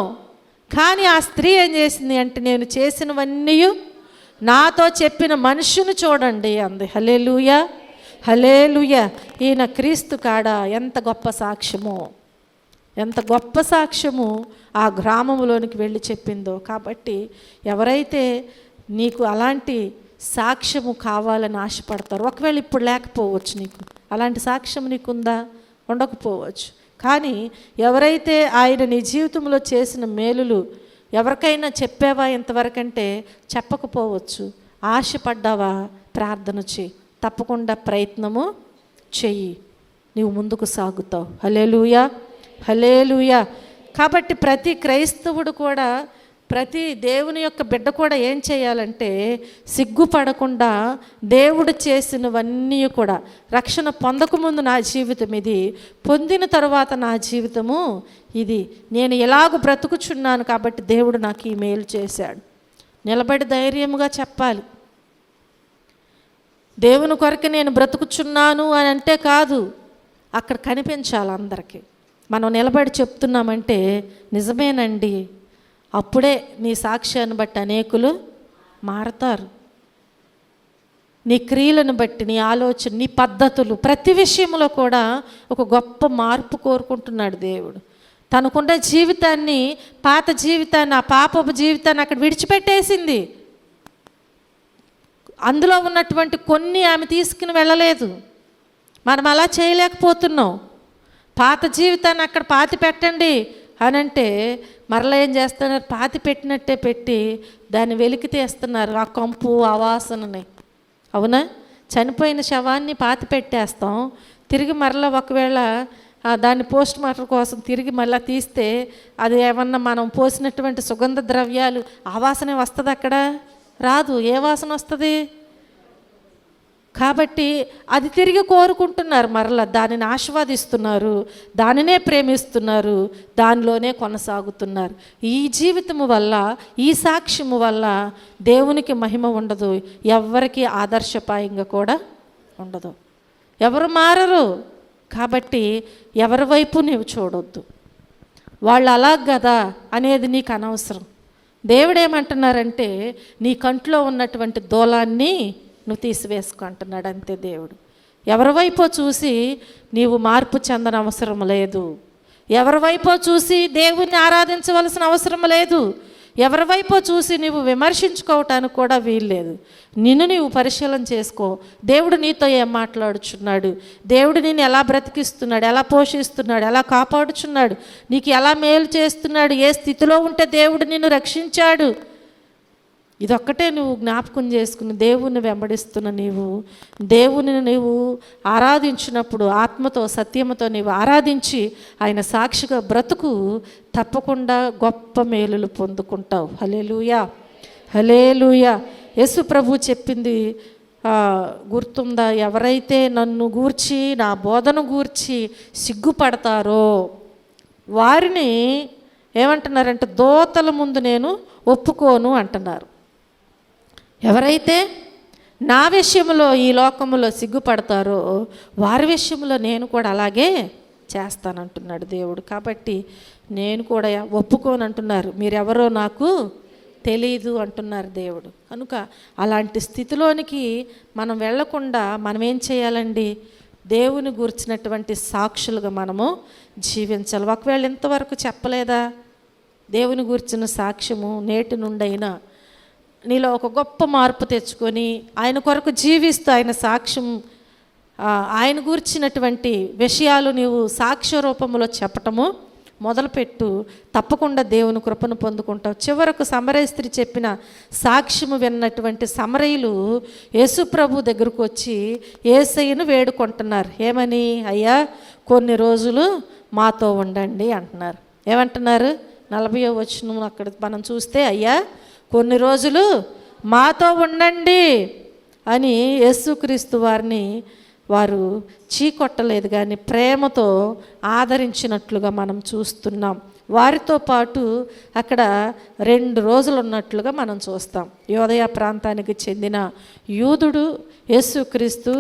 కానీ ఆ స్త్రీ ఏం చేసింది అంటే నేను చేసినవన్నీ నాతో చెప్పిన మనుషుని చూడండి అంది. హల్లెలూయా, హల్లెలూయా. ఈయన క్రీస్తు కాడ ఎంత గొప్ప సాక్ష్యమో, ఎంత గొప్ప సాక్ష్యము ఆ గ్రామంలోనికి వెళ్ళి చెప్పిందో. కాబట్టి ఎవరైతే నీకు అలాంటి సాక్ష్యము కావాలని ఆశపడతారు, ఒకవేళ ఇప్పుడు లేకపోవచ్చు, నీకు అలాంటి సాక్ష్యం నీకుందా? ఉండకపోవచ్చు. కానీ ఎవరైతే ఆయన నీ జీవితంలో చేసిన మేలులు ఎవరికైనా చెప్పావా ఇంతవరకంటే? చెప్పకపోవచ్చు. ఆశపడ్డావా? ప్రార్థన చేయి, తప్పకుండా ప్రయత్నము చెయ్యి, నీవు ముందుకు సాగుతావు. హల్లెలూయా, హల్లెలూయా. కాబట్టి ప్రతి క్రైస్తవుడు కూడా, ప్రతి దేవుని యొక్క బిడ్డ కూడా ఏం చేయాలంటే సిగ్గుపడకుండా దేవుడు చేసినవన్నీ కూడా, రక్షణ పొందకముందు నా జీవితం ఇది, పొందిన తరువాత నా జీవితము ఇది, నేను ఎలాగూ బ్రతుకుచున్నాను కాబట్టి దేవుడు నాకు ఈ మేలు చేశాడు, నిలబడి ధైర్యముగా చెప్పాలి. దేవుని కొరకు నేను బ్రతుకుచున్నాను అని అంటే కాదు, అక్కడ కనిపించాలి అందరికీ. మనం నిలబడి చెప్తున్నామంటే నిజమేనండి, అప్పుడే నీ సాక్ష్యాన్ని బట్టి అనేకులు మారతారు. నీ క్రియలను బట్టి, నీ ఆలోచన, నీ పద్ధతులు, ప్రతి విషయంలో కూడా ఒక గొప్ప మార్పు కోరుకుంటున్నాడు దేవుడు. తనకున్న జీవితాన్ని, పాత జీవితాన్ని, ఆ పాపపు జీవితాన్ని అక్కడ విడిచిపెట్టేసింది. అందులో ఉన్నటువంటి కొన్ని ఆమె తీసుకుని వెళ్ళలేదు. మనం అలా చేయలేకపోతున్నాం. పాత జీవితాన్ని అక్కడ పాతి పెట్టండి అని అంటే మరలా ఏం చేస్తున్నారు? పాతి పెట్టినట్టే పెట్టి దాన్ని వెలికి తీస్తున్నారు, ఆ కంపు, ఆ వాసనని. అవునా? చనిపోయిన శవాన్ని పాతి పెట్టేస్తాం, తిరిగి మరలా ఒకవేళ దాన్ని పోస్ట్ మార్టం కోసం తిరిగి మళ్ళీ తీస్తే అది ఏమన్నా మనం పోసినటువంటి సుగంధ ద్రవ్యాలు, ఆ వాసనే వస్తుంది అక్కడ? రాదు. ఏ వాసన వస్తుంది? కాబట్టి అది తిరిగి కోరుకుంటున్నారు, మరలా దానిని ఆస్వాదిస్తున్నారు, దానినే ప్రేమిస్తున్నారు, దానిలోనే కొనసాగుతున్నారు. ఈ జీవితము వల్ల, ఈ సాక్ష్యము వల్ల దేవునికి మహిమ ఉండదు, ఎవరికి ఆదర్శపాయంగా కూడా ఉండదు, ఎవరు మారరు. కాబట్టి ఎవరి వైపు నీవు చూడొద్దు. వాళ్ళు అలాగ కదా అనేది నీకు అనవసరం. దేవుడు ఏమంటున్నారంటే నీ కంట్లో ఉన్నటువంటి దూలాన్ని నువ్వు తీసివేసుకో అంటున్నాడు, అంతే దేవుడు. ఎవరి వైపో చూసి నీవు మార్పు చెందని అవసరం లేదు. ఎవరి వైపో చూసి దేవుణ్ణి ఆరాధించవలసిన అవసరం లేదు. ఎవరి వైపో చూసి నీవు విమర్శించుకోవటానికి కూడా వీల్లేదు. నిన్ను నీవు పరిశీలన చేసుకో. దేవుడు నీతో ఏం మాట్లాడుచున్నాడు, దేవుడు నిన్ను ఎలా బ్రతికిస్తున్నాడు, ఎలా పోషిస్తున్నాడు, ఎలా కాపాడుచున్నాడు, నీకు ఎలా మేలు చేస్తున్నాడు, ఏ స్థితిలో ఉంటే దేవుడు నిన్ను రక్షించాడు, ఇదొక్కటే నువ్వు జ్ఞాపకం చేసుకుని దేవుణ్ణి వెంబడిస్తున్న దేవుని నీవు ఆరాధించినప్పుడు, ఆత్మతో సత్యముతో నీవు ఆరాధించి ఆయన సాక్షిగా బ్రతుకు, తప్పకుండా గొప్ప మేలులు పొందుకుంటావు. హల్లెలూయా, హల్లెలూయా. యేసు ప్రభు చెప్పింది గుర్తుందా? ఎవరైతే నన్ను గూర్చి, నా బోధను గూర్చి సిగ్గుపడతారో వారిని ఏమంటున్నారంటే దోతల ముందు నేను ఒప్పుకోను అంటున్నారు. ఎవరైతే నా విషయంలో ఈ లోకంలో సిగ్గుపడతారో వారి విషయంలో నేను కూడా అలాగే చేస్తానంటున్నాడు దేవుడు. కాబట్టి నేను కూడా ఒప్పుకోనంటున్నారు, మీరెవరో నాకు తెలీదు అంటున్నారు దేవుడు. కనుక అలాంటి స్థితిలోనికి మనం వెళ్లకుండా మనం ఏం చేయాలండి? దేవుని గురించినటువంటి సాక్షులుగా మనము జీవించాలి. ఒకవేళ ఇంతవరకు చెప్పలేదా? దేవుని గురించిన సాక్ష్యము నేటి నుండైనా నీలో ఒక గొప్ప మార్పు తెచ్చుకొని ఆయన కొరకు జీవిస్తూ ఆయన సాక్ష్యం ఆయన గూర్చినటువంటి విషయాలు నీవు సాక్ష్య రూపంలో చెప్పటము మొదలుపెట్టు. తప్పకుండా దేవుని కృపను పొందుకుంటావు. చివరకు సమరయ స్త్రీ చెప్పిన సాక్ష్యము విన్నటువంటి సమరయులు యేసుప్రభు దగ్గరకు వచ్చి యేసయ్యను వేడుకుంటున్నారు. ఏమని? అయ్యా కొన్ని రోజులు మాతో ఉండండి అంటున్నారు. ఏమంటున్నారు? 40వ వచనం అక్కడ మనం చూస్తే, అయ్యా కొన్ని రోజులు మాతో ఉండండి అని యేసుక్రీస్తు వారిని వారు చీకొట్టలేదు, కానీ ప్రేమతో ఆదరించినట్లుగా మనం చూస్తున్నాం. వారితో పాటు అక్కడ 2 రోజులు ఉన్నట్లుగా మనం చూస్తాం. యోదయ ప్రాంతానికి చెందిన యూదుడు యేసుక్రీస్తు,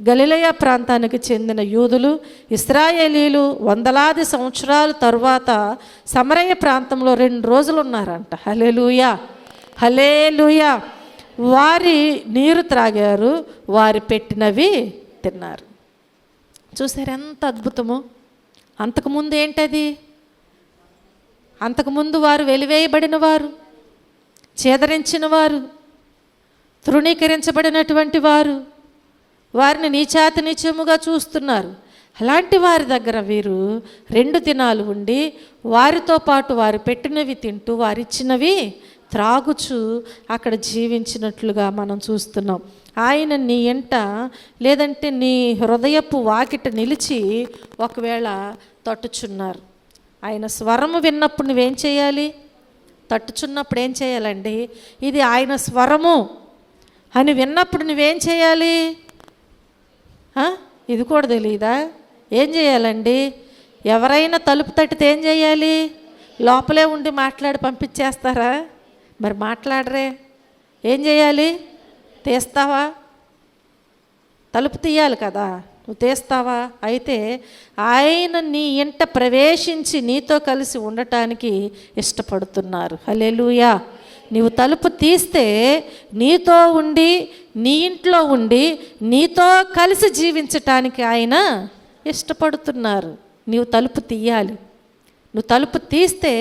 గలిలయ ప్రాంతానికి చెందిన యూదులు, ఇశ్రాయేలీలు వందలాది సంవత్సరాల తరువాత సమరయ ప్రాంతంలో 2 రోజులు ఉన్నారంట. హల్లెలూయా, హల్లెలూయా. వారి నీరు త్రాగారు, వారి పెట్టినవి తిన్నారు. చూసారు ఎంత అద్భుతమో. అంతకుముందు ఏంటది? అంతకుముందు వారు వెలివేయబడిన వారు, చేదరించిన వారు, తృణీకరించబడినటువంటి వారు, వారిని నీచాతి నీచముగా చూస్తున్నారు. అలాంటి వారి దగ్గర వీరు 2 దినాలు ఉండి వారితో పాటు వారు పెట్టినవి తింటూ వారిచ్చినవి త్రాగుచు అక్కడ జీవించినట్లుగా మనం చూస్తున్నాం. ఆయన నీ ఎంట లేదంటే నీ హృదయపు వాకిట నిలిచి ఒకవేళ తట్టుచున్నారు. ఆయన స్వరము విన్నప్పుడు నువ్వేం చేయాలి? తట్టుచున్నప్పుడు ఏం చేయాలండి? ఇది ఆయన స్వరము అని విన్నప్పుడు నువ్వేం చేయాలి? ఇది కూడా తెలియదా? ఏం చేయాలండి? ఎవరైనా తలుపు తట్టితే ఏం చేయాలి? లోపలే ఉండి మాట్లాడి పంపించేస్తారా? మరి మాట్లాడరే, ఏం చేయాలి? తీస్తావా? తలుపు తీయాలి కదా, నువ్వు తీస్తావా? అయితే ఆయన నీ ఇంట ప్రవేశించి నీతో కలిసి ఉండటానికి ఇష్టపడుతున్నారు. హల్లెలూయా. నీవు తలుపు తీస్తే నీతో ఉండి నీ ఇంట్లో ఉండి నీతో కలిసి జీవించటానికి ఆయన ఇష్టపడుతున్నారు. నీవు తలుపు తీయాలి. నువ్వు తలుపు తీస్తే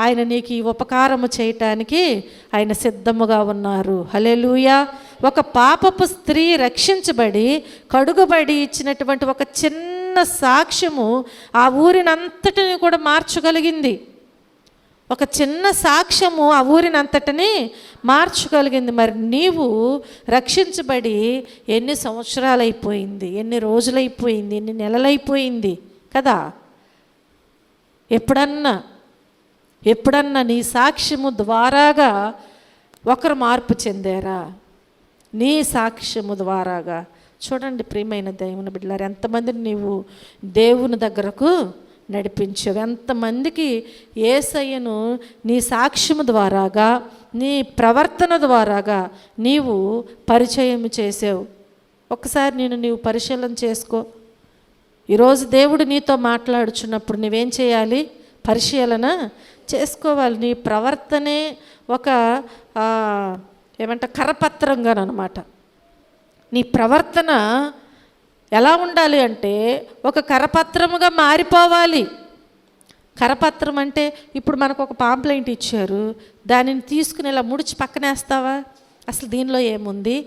ఆయన నీకు ఈ ఉపకారము చేయటానికి ఆయన సిద్ధముగా ఉన్నారు. హల్లెలూయా. ఒక పాపపు స్త్రీ రక్షించబడి కడుగుబడి ఇచ్చినటువంటి ఒక చిన్న సాక్ష్యము ఆ ఊరినంతటిని కూడా మార్చగలిగింది. ఒక చిన్న సాక్ష్యము ఆ ఊరినంతటిని మార్చగలిగింది. మరి నీవు రక్షించబడి ఎన్ని సంవత్సరాలైపోయింది, ఎన్ని రోజులైపోయింది, ఎన్ని నెలలైపోయింది కదా? ఎప్పుడన్నా నీ సాక్ష్యము ద్వారాగా ఒకరు మార్పు చెందారా? నీ సాక్ష్యము ద్వారాగా. చూడండి ప్రియమైన దేవుని బిడ్డలారా, ఎంతమందిని నీవు దేవుని దగ్గరకు నడిపించావు, ఎంతమందికి యేసయ్యను నీ సాక్ష్యము ద్వారాగా, నీ ప్రవర్తన ద్వారాగా నీవు పరిచయం చేసావు. ఒకసారి నీవు పరిశీలన చేసుకో. ఈరోజు దేవుడు నీతో మాట్లాడుచున్నప్పుడు నువ్వేం చేయాలి? పరిశీలన చేసుకోవాలి. నీ ప్రవర్తనే ఒక కరపత్రంగానమాట. నీ ప్రవర్తన ఎలా ఉండాలి అంటే ఒక కరపత్రముగా మారిపోవాలి. కరపత్రం అంటే ఇప్పుడు మనకు ఒక పాంప్లెంట్ ఇచ్చారు, దానిని తీసుకుని ఇలా ముడిచి పక్కనేస్తావా? అసలు దీనిలో ఏముంది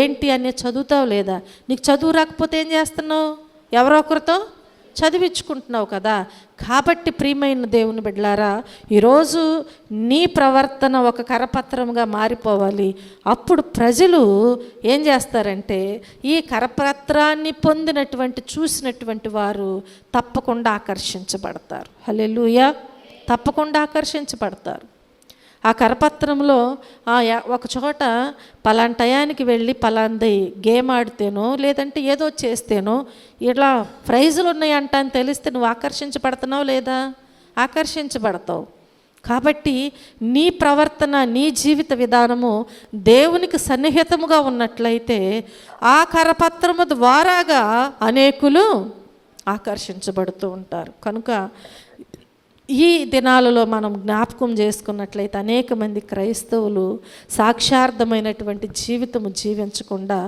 ఏంటి అని చదువుతావు లేదా? నీకు చదువు రాకపోతే ఏం చేస్తున్నావు? ఎవరో ఒకరితో చదివించుకుంటున్నావు కదా. కాబట్టి ప్రియమైన దేవుని బిడ్డలారా, ఈరోజు నీ ప్రవర్తన ఒక కరపత్రంగా మారిపోవాలి. అప్పుడు ప్రజలు ఏం చేస్తారంటే ఈ కరపత్రాన్ని పొందినటువంటి చూసినటువంటి వారు తప్పకుండా ఆకర్షించబడతారు. హల్లెలూయా. తప్పకుండా ఆకర్షించబడతారు. ఆ కరపత్రంలో ఒక చోట పలానా టయానికి వెళ్ళి పలాంది గేమ్ ఆడితేనో లేదంటే ఏదో చేస్తేనో ఇలా ప్రైజులు ఉన్నాయంట అని తెలిస్తే నువ్వు ఆకర్షించబడుతున్నావు లేదా? ఆకర్షించబడతావు. కాబట్టి నీ ప్రవర్తన, నీ జీవిత విధానము దేవునికి సన్నిహితముగా ఉన్నట్లయితే ఆ కరపత్రము ద్వారాగా అనేకులు ఆకర్షించబడుతూ ఉంటారు. కనుక ఈ దినాలలో మనం జ్ఞాపకం చేసుకున్నట్లయితే అనేక మంది క్రైస్తవులు సాక్షార్థమైనటువంటి జీవితము జీవించకుండా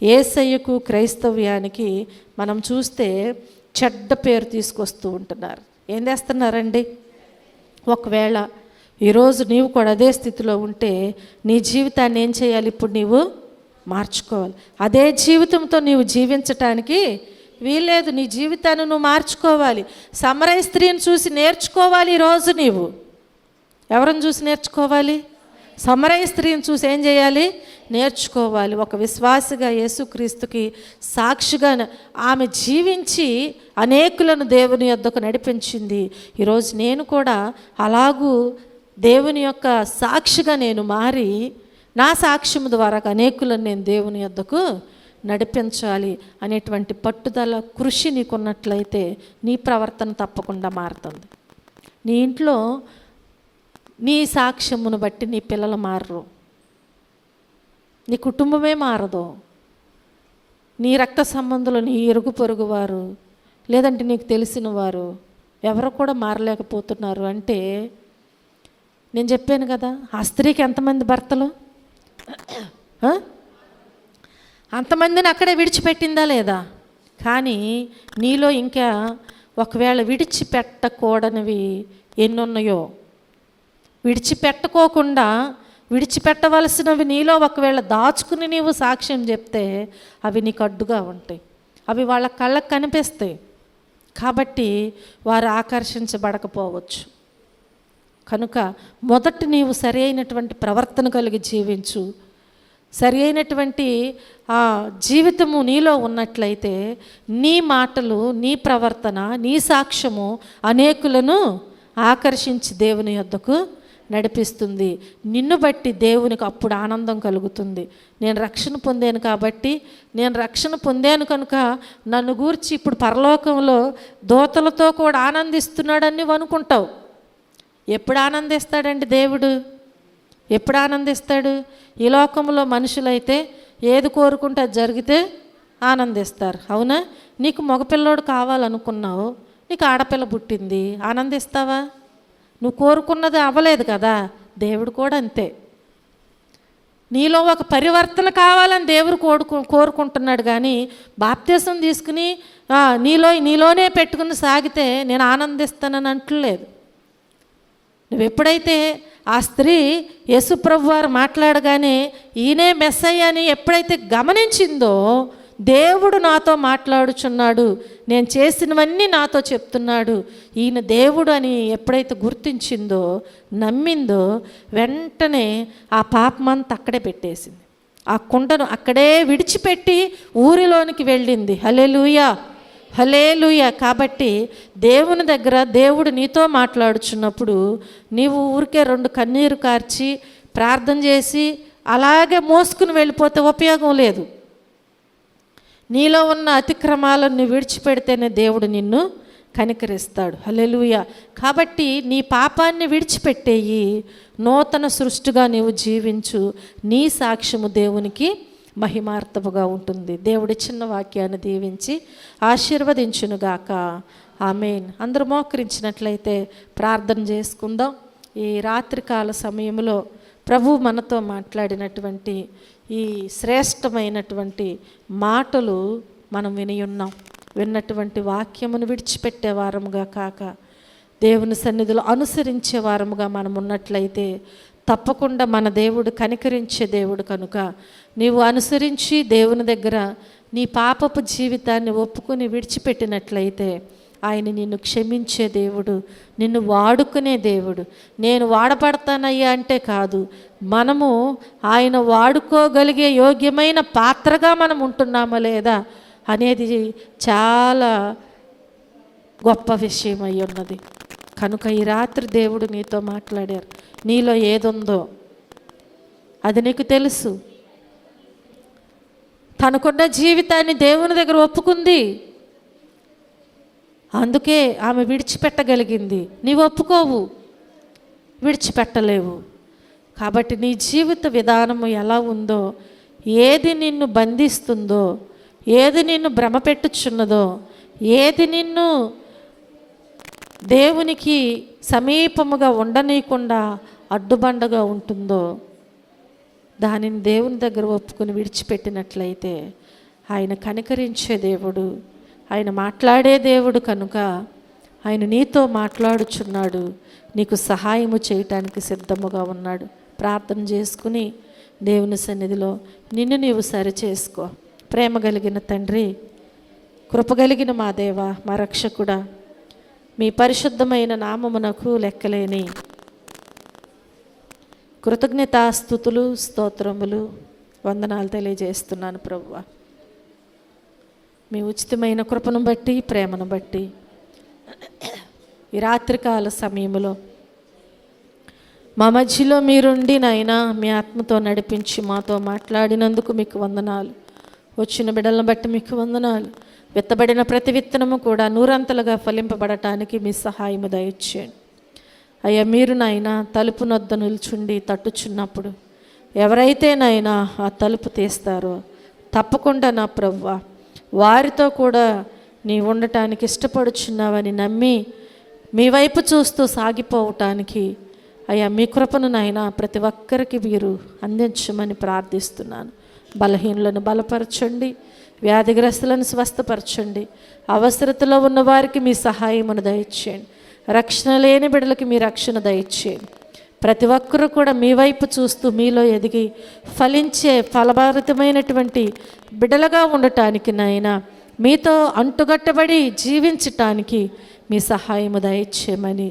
యేసయ్యకు క్రైస్తవ్యానికి మనం చూస్తే చెడ్డ పేరు తీసుకొస్తూ ఉంటున్నారు. ఏం చేస్తున్నారండి? ఒకవేళ ఈరోజు నీవు కూడా అదే స్థితిలో ఉంటే నీ జీవితాన్ని ఏం చేయాలి? ఇప్పుడు నీవు మార్చుకోవాలి. అదే జీవితంతో నీవు జీవించటానికి వీల్లేదు. నీ జీవితాన్ని నువ్వు మార్చుకోవాలి. సమరయ స్త్రీని చూసి నేర్చుకోవాలి. ఈరోజు నీవు ఎవరిని చూసి నేర్చుకోవాలి? సమరయ స్త్రీని చూసి ఏం చేయాలి? నేర్చుకోవాలి. ఒక విశ్వాసిగా యేసుక్రీస్తుకి సాక్షిగా ఆమె జీవించి అనేకులను దేవుని యొద్దకు నడిపించింది. ఈరోజు నేను కూడా అలాగూ దేవుని యొక్క సాక్షిగా నేను మారి నా సాక్ష్యం ద్వారా అనేకులను నేను దేవుని యొద్దకు నడిపించాలి అనేటువంటి పట్టుదల, కృషి నీకున్నట్లయితే నీ ప్రవర్తన తప్పకుండా మారుతుంది. నీ ఇంట్లో నీ సాక్ష్యమును బట్టి నీ పిల్లలు మారరు, నీ కుటుంబమే మారదు. నీ రక్త సంబంధులు, నీ ఇరుగు పొరుగు వారు, లేదంటే నీకు తెలిసిన వారు ఎవరు కూడా మారలేకపోతున్నారు అంటే, నేను చెప్పాను కదా, ఆ స్త్రీకి ఎంతమంది భర్తలు? అంతమందిని అక్కడే విడిచిపెట్టిందా లేదా? కానీ నీలో ఇంకా ఒకవేళ విడిచిపెట్టకూడనివి ఎన్నున్నాయో, విడిచిపెట్టవలసినవి నీలో ఒకవేళ దాచుకుని నీవు సాక్ష్యం చెప్తే అవి నీకు అడ్డుగా ఉంటాయి. అవి వాళ్ళ కళ్ళకు కనిపిస్తాయి. కాబట్టి వారు ఆకర్షించబడకపోవచ్చు. కనుక మొదట నీవు సరి అయినటువంటి ప్రవర్తన కలిగి జీవించు. సరి అయినటువంటి జీవితము నీలో ఉన్నట్లయితే నీ మాటలు, నీ ప్రవర్తన, నీ సాక్ష్యము అనేకులను ఆకర్షించి దేవుని యొద్దకు నడిపిస్తుంది. నిన్ను బట్టి దేవునికి అప్పుడు ఆనందం కలుగుతుంది. నేను రక్షణ పొందాను కనుక నన్ను గూర్చి ఇప్పుడు పరలోకంలో దూతలతో కూడా ఆనందిస్తున్నాడని నువ్వు అనుకుంటావు. ఎప్పుడు ఆనందిస్తాడండి దేవుడు? ఎప్పుడు ఆనందిస్తాడు? ఈ లోకంలో మనుషులైతే ఏది కోరుకుంటే అది జరిగితే ఆనందిస్తారు, అవునా? నీకు మగపిల్లోడు కావాలనుకున్నావు, నీకు ఆడపిల్ల పుట్టింది, ఆనందిస్తావా? నువ్వు కోరుకున్నది అవ్వలేదు కదా. దేవుడు కూడా అంతే. నీలో ఒక పరివర్తన కావాలని దేవుడు కోరుకుంటున్నాడు. కానీ బాప్తిసం తీసుకుని నీలోనే పెట్టుకుని సాగితే నేను ఆనందిస్తానని అంటలేదు. నువ్వు ఎప్పుడైతే ఆ స్త్రీ యేసుప్రభు వారు మాట్లాడగానే ఈయనే మెస్సయ్య అని ఎప్పుడైతే గమనించిందో, దేవుడు నాతో మాట్లాడుచున్నాడు, నేను చేసినవన్నీ నాతో చెప్తున్నాడు, ఈయన దేవుడు అని ఎప్పుడైతే గుర్తించిందో, నమ్మిందో, వెంటనే ఆ పాపమంతా అక్కడే పెట్టేసింది. ఆ కుండను అక్కడే విడిచిపెట్టి ఊరిలోనికి వెళ్ళింది. హల్లెలూయా, హల్లెలూయా. కాబట్టి దేవుని దగ్గర దేవుడు నీతో మాట్లాడుచున్నప్పుడు నీవు ఊరికే 2 కన్నీరు కార్చి ప్రార్థన చేసి అలాగే మోసుకుని వెళ్ళిపోతే ఉపయోగం లేదు. నీలో ఉన్న అతిక్రమాలను నువ్వు విడిచిపెడితేనే దేవుడు నిన్ను కనికరిస్తాడు. హల్లెలూయా. కాబట్టి నీ పాపాన్ని విడిచిపెట్టేయి, నూతన సృష్టిగా నీవు జీవించు. నీ సాక్ష్యము దేవునికి మహిమార్థముగా ఉంటుంది. దేవుడి చిన్న వాక్యాన్ని దీవించి ఆశీర్వదించునుగాక. ఆమేన్. అందరూ మోకరించినట్లయితే ప్రార్థన చేసుకుందాం. ఈ రాత్రికాల సమయంలో ప్రభు మనతో మాట్లాడినటువంటి ఈ శ్రేష్టమైనటువంటి మాటలు మనం విన్నటువంటి వాక్యమును విడిచిపెట్టే వారముగా కాక దేవుని సన్నిధిలో అనుసరించే వారముగా మనం ఉన్నట్లయితే తప్పకుండా మన దేవుడు కనికరించే దేవుడు కనుక నీవు అనుసరించి దేవుని దగ్గర నీ పాపపు జీవితాన్ని ఒప్పుకొని విడిచిపెట్టినట్లయితే ఆయన నిన్ను క్షమించే దేవుడు, నిన్ను వాడుకునే దేవుడు. నేను వాడబడతానయ్యా అంటే కాదు, మనము ఆయన వాడుకోగలిగే యోగ్యమైన పాత్రగా మనం ఉంటున్నామా లేదా అనేది చాలా గొప్ప విషయం అయి ఉన్నది. కనుక ఈ రాత్రి దేవుడు నీతో మాట్లాడారు. నీలో ఏదుందో అది నీకు తెలుసు. తనకున్న జీవితాన్ని దేవుని దగ్గర ఒప్పుకుంది, అందుకే ఆమె విడిచిపెట్టగలిగింది. నీవు ఒప్పుకోవు, విడిచిపెట్టలేవు. కాబట్టి నీ జీవిత విధానము ఎలా ఉందో, ఏది నిన్ను బంధిస్తుందో, ఏది నిన్ను భ్రమపెట్టుచున్నదో, ఏది నిన్ను దేవునికి సమీపముగా ఉండనీయకుండా అడ్డుబండగా ఉంటుందో, దానిని దేవుని దగ్గర ఒప్పుకొని విడిచిపెట్టినట్లయితే ఆయన కనికరించే దేవుడు, ఆయన మాట్లాడే దేవుడు కనుక ఆయన నీతో మాట్లాడుచున్నాడు, నీకు సహాయము చేయటానికి సిద్ధముగా ఉన్నాడు. ప్రార్థన చేసుకుని దేవుని సన్నిధిలో నిన్ను నీవు సరి చేసుకో. ప్రేమ కలిగిన తండ్రి, కృపగలిగిన మా దేవ, మా రక్షకుడా, మీ పరిశుద్ధమైన నామమునకు లెక్కలేని కృతజ్ఞతాస్తుతులు, స్తోత్రములు, వందనాలు తెలియజేస్తున్నాను ప్రభువా. మీ ఉచితమైన కృపను బట్టి, ప్రేమను బట్టి ఈ రాత్రికాల సమయంలో మా మధ్యలో మీరుండి నాయనా మీ ఆత్మతో నడిపించి మాతో మాట్లాడినందుకు మీకు వందనాలు. వచ్చిన బిడ్డలను బట్టి మీకు వందనాలు. విత్తబడిన ప్రతి విత్తనము కూడా నూరంతలుగా ఫలింపబడటానికి మీ సహాయము దయచేయండి అయ్యా. మీరు నాయనా తలుపు నొద్ద నిల్చుండి తట్టుచున్నప్పుడు ఎవరైతే నాయనా ఆ తలుపు తీస్తారో తప్పకుండా నా ప్రభువా వారితో కూడా నీ ఉండటానికి ఇష్టపడుచున్నావని నమ్మి మీ వైపు చూస్తూ సాగిపోవటానికి అయ్యా మీ కృపను నాయనా ప్రతి ఒక్కరికి మీరు అందించమని ప్రార్థిస్తున్నాను. బలహీనులను బలపరచండి, వ్యాధిగ్రస్తులను స్వస్థపరచండి, అవసరతలో ఉన్న వారికి మీ సహాయమును దయచేయండి, రక్షణ లేని బిడ్డలకి మీ రక్షణ దయచేయండి. ప్రతి ఒక్కరూ కూడా మీ వైపు చూస్తూ మీలో ఎదిగి ఫలించే ఫలభరితమైనటువంటి బిడ్డలుగా ఉండటానికి నాయనా మీతో అంటుగట్టబడి జీవించటానికి మీ సహాయము దయచేయమని,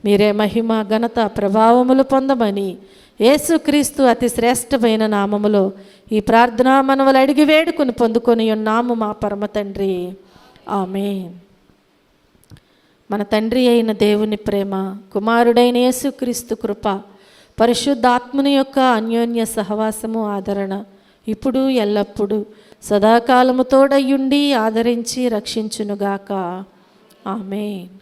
మీరే మహిమ ఘనత ప్రభావములు పొందమని యేసుక్రీస్తు అతి శ్రేష్టమైన నామములో ఈ ప్రార్థనా మనవలు అడిగి వేడుకొని పొందుకొని ఉన్నాము మా పరమ తండ్రి, ఆమేన్. మన తండ్రి అయిన దేవుని ప్రేమ, కుమారుడైన యేసుక్రీస్తు కృప, పరిశుద్ధాత్ముని యొక్క అన్యోన్య సహవాసము, ఆదరణ ఇప్పుడు ఎల్లప్పుడూ సదాకాలము తోడయ్యుండి ఆదరించి రక్షించునుగాక. ఆమేన్.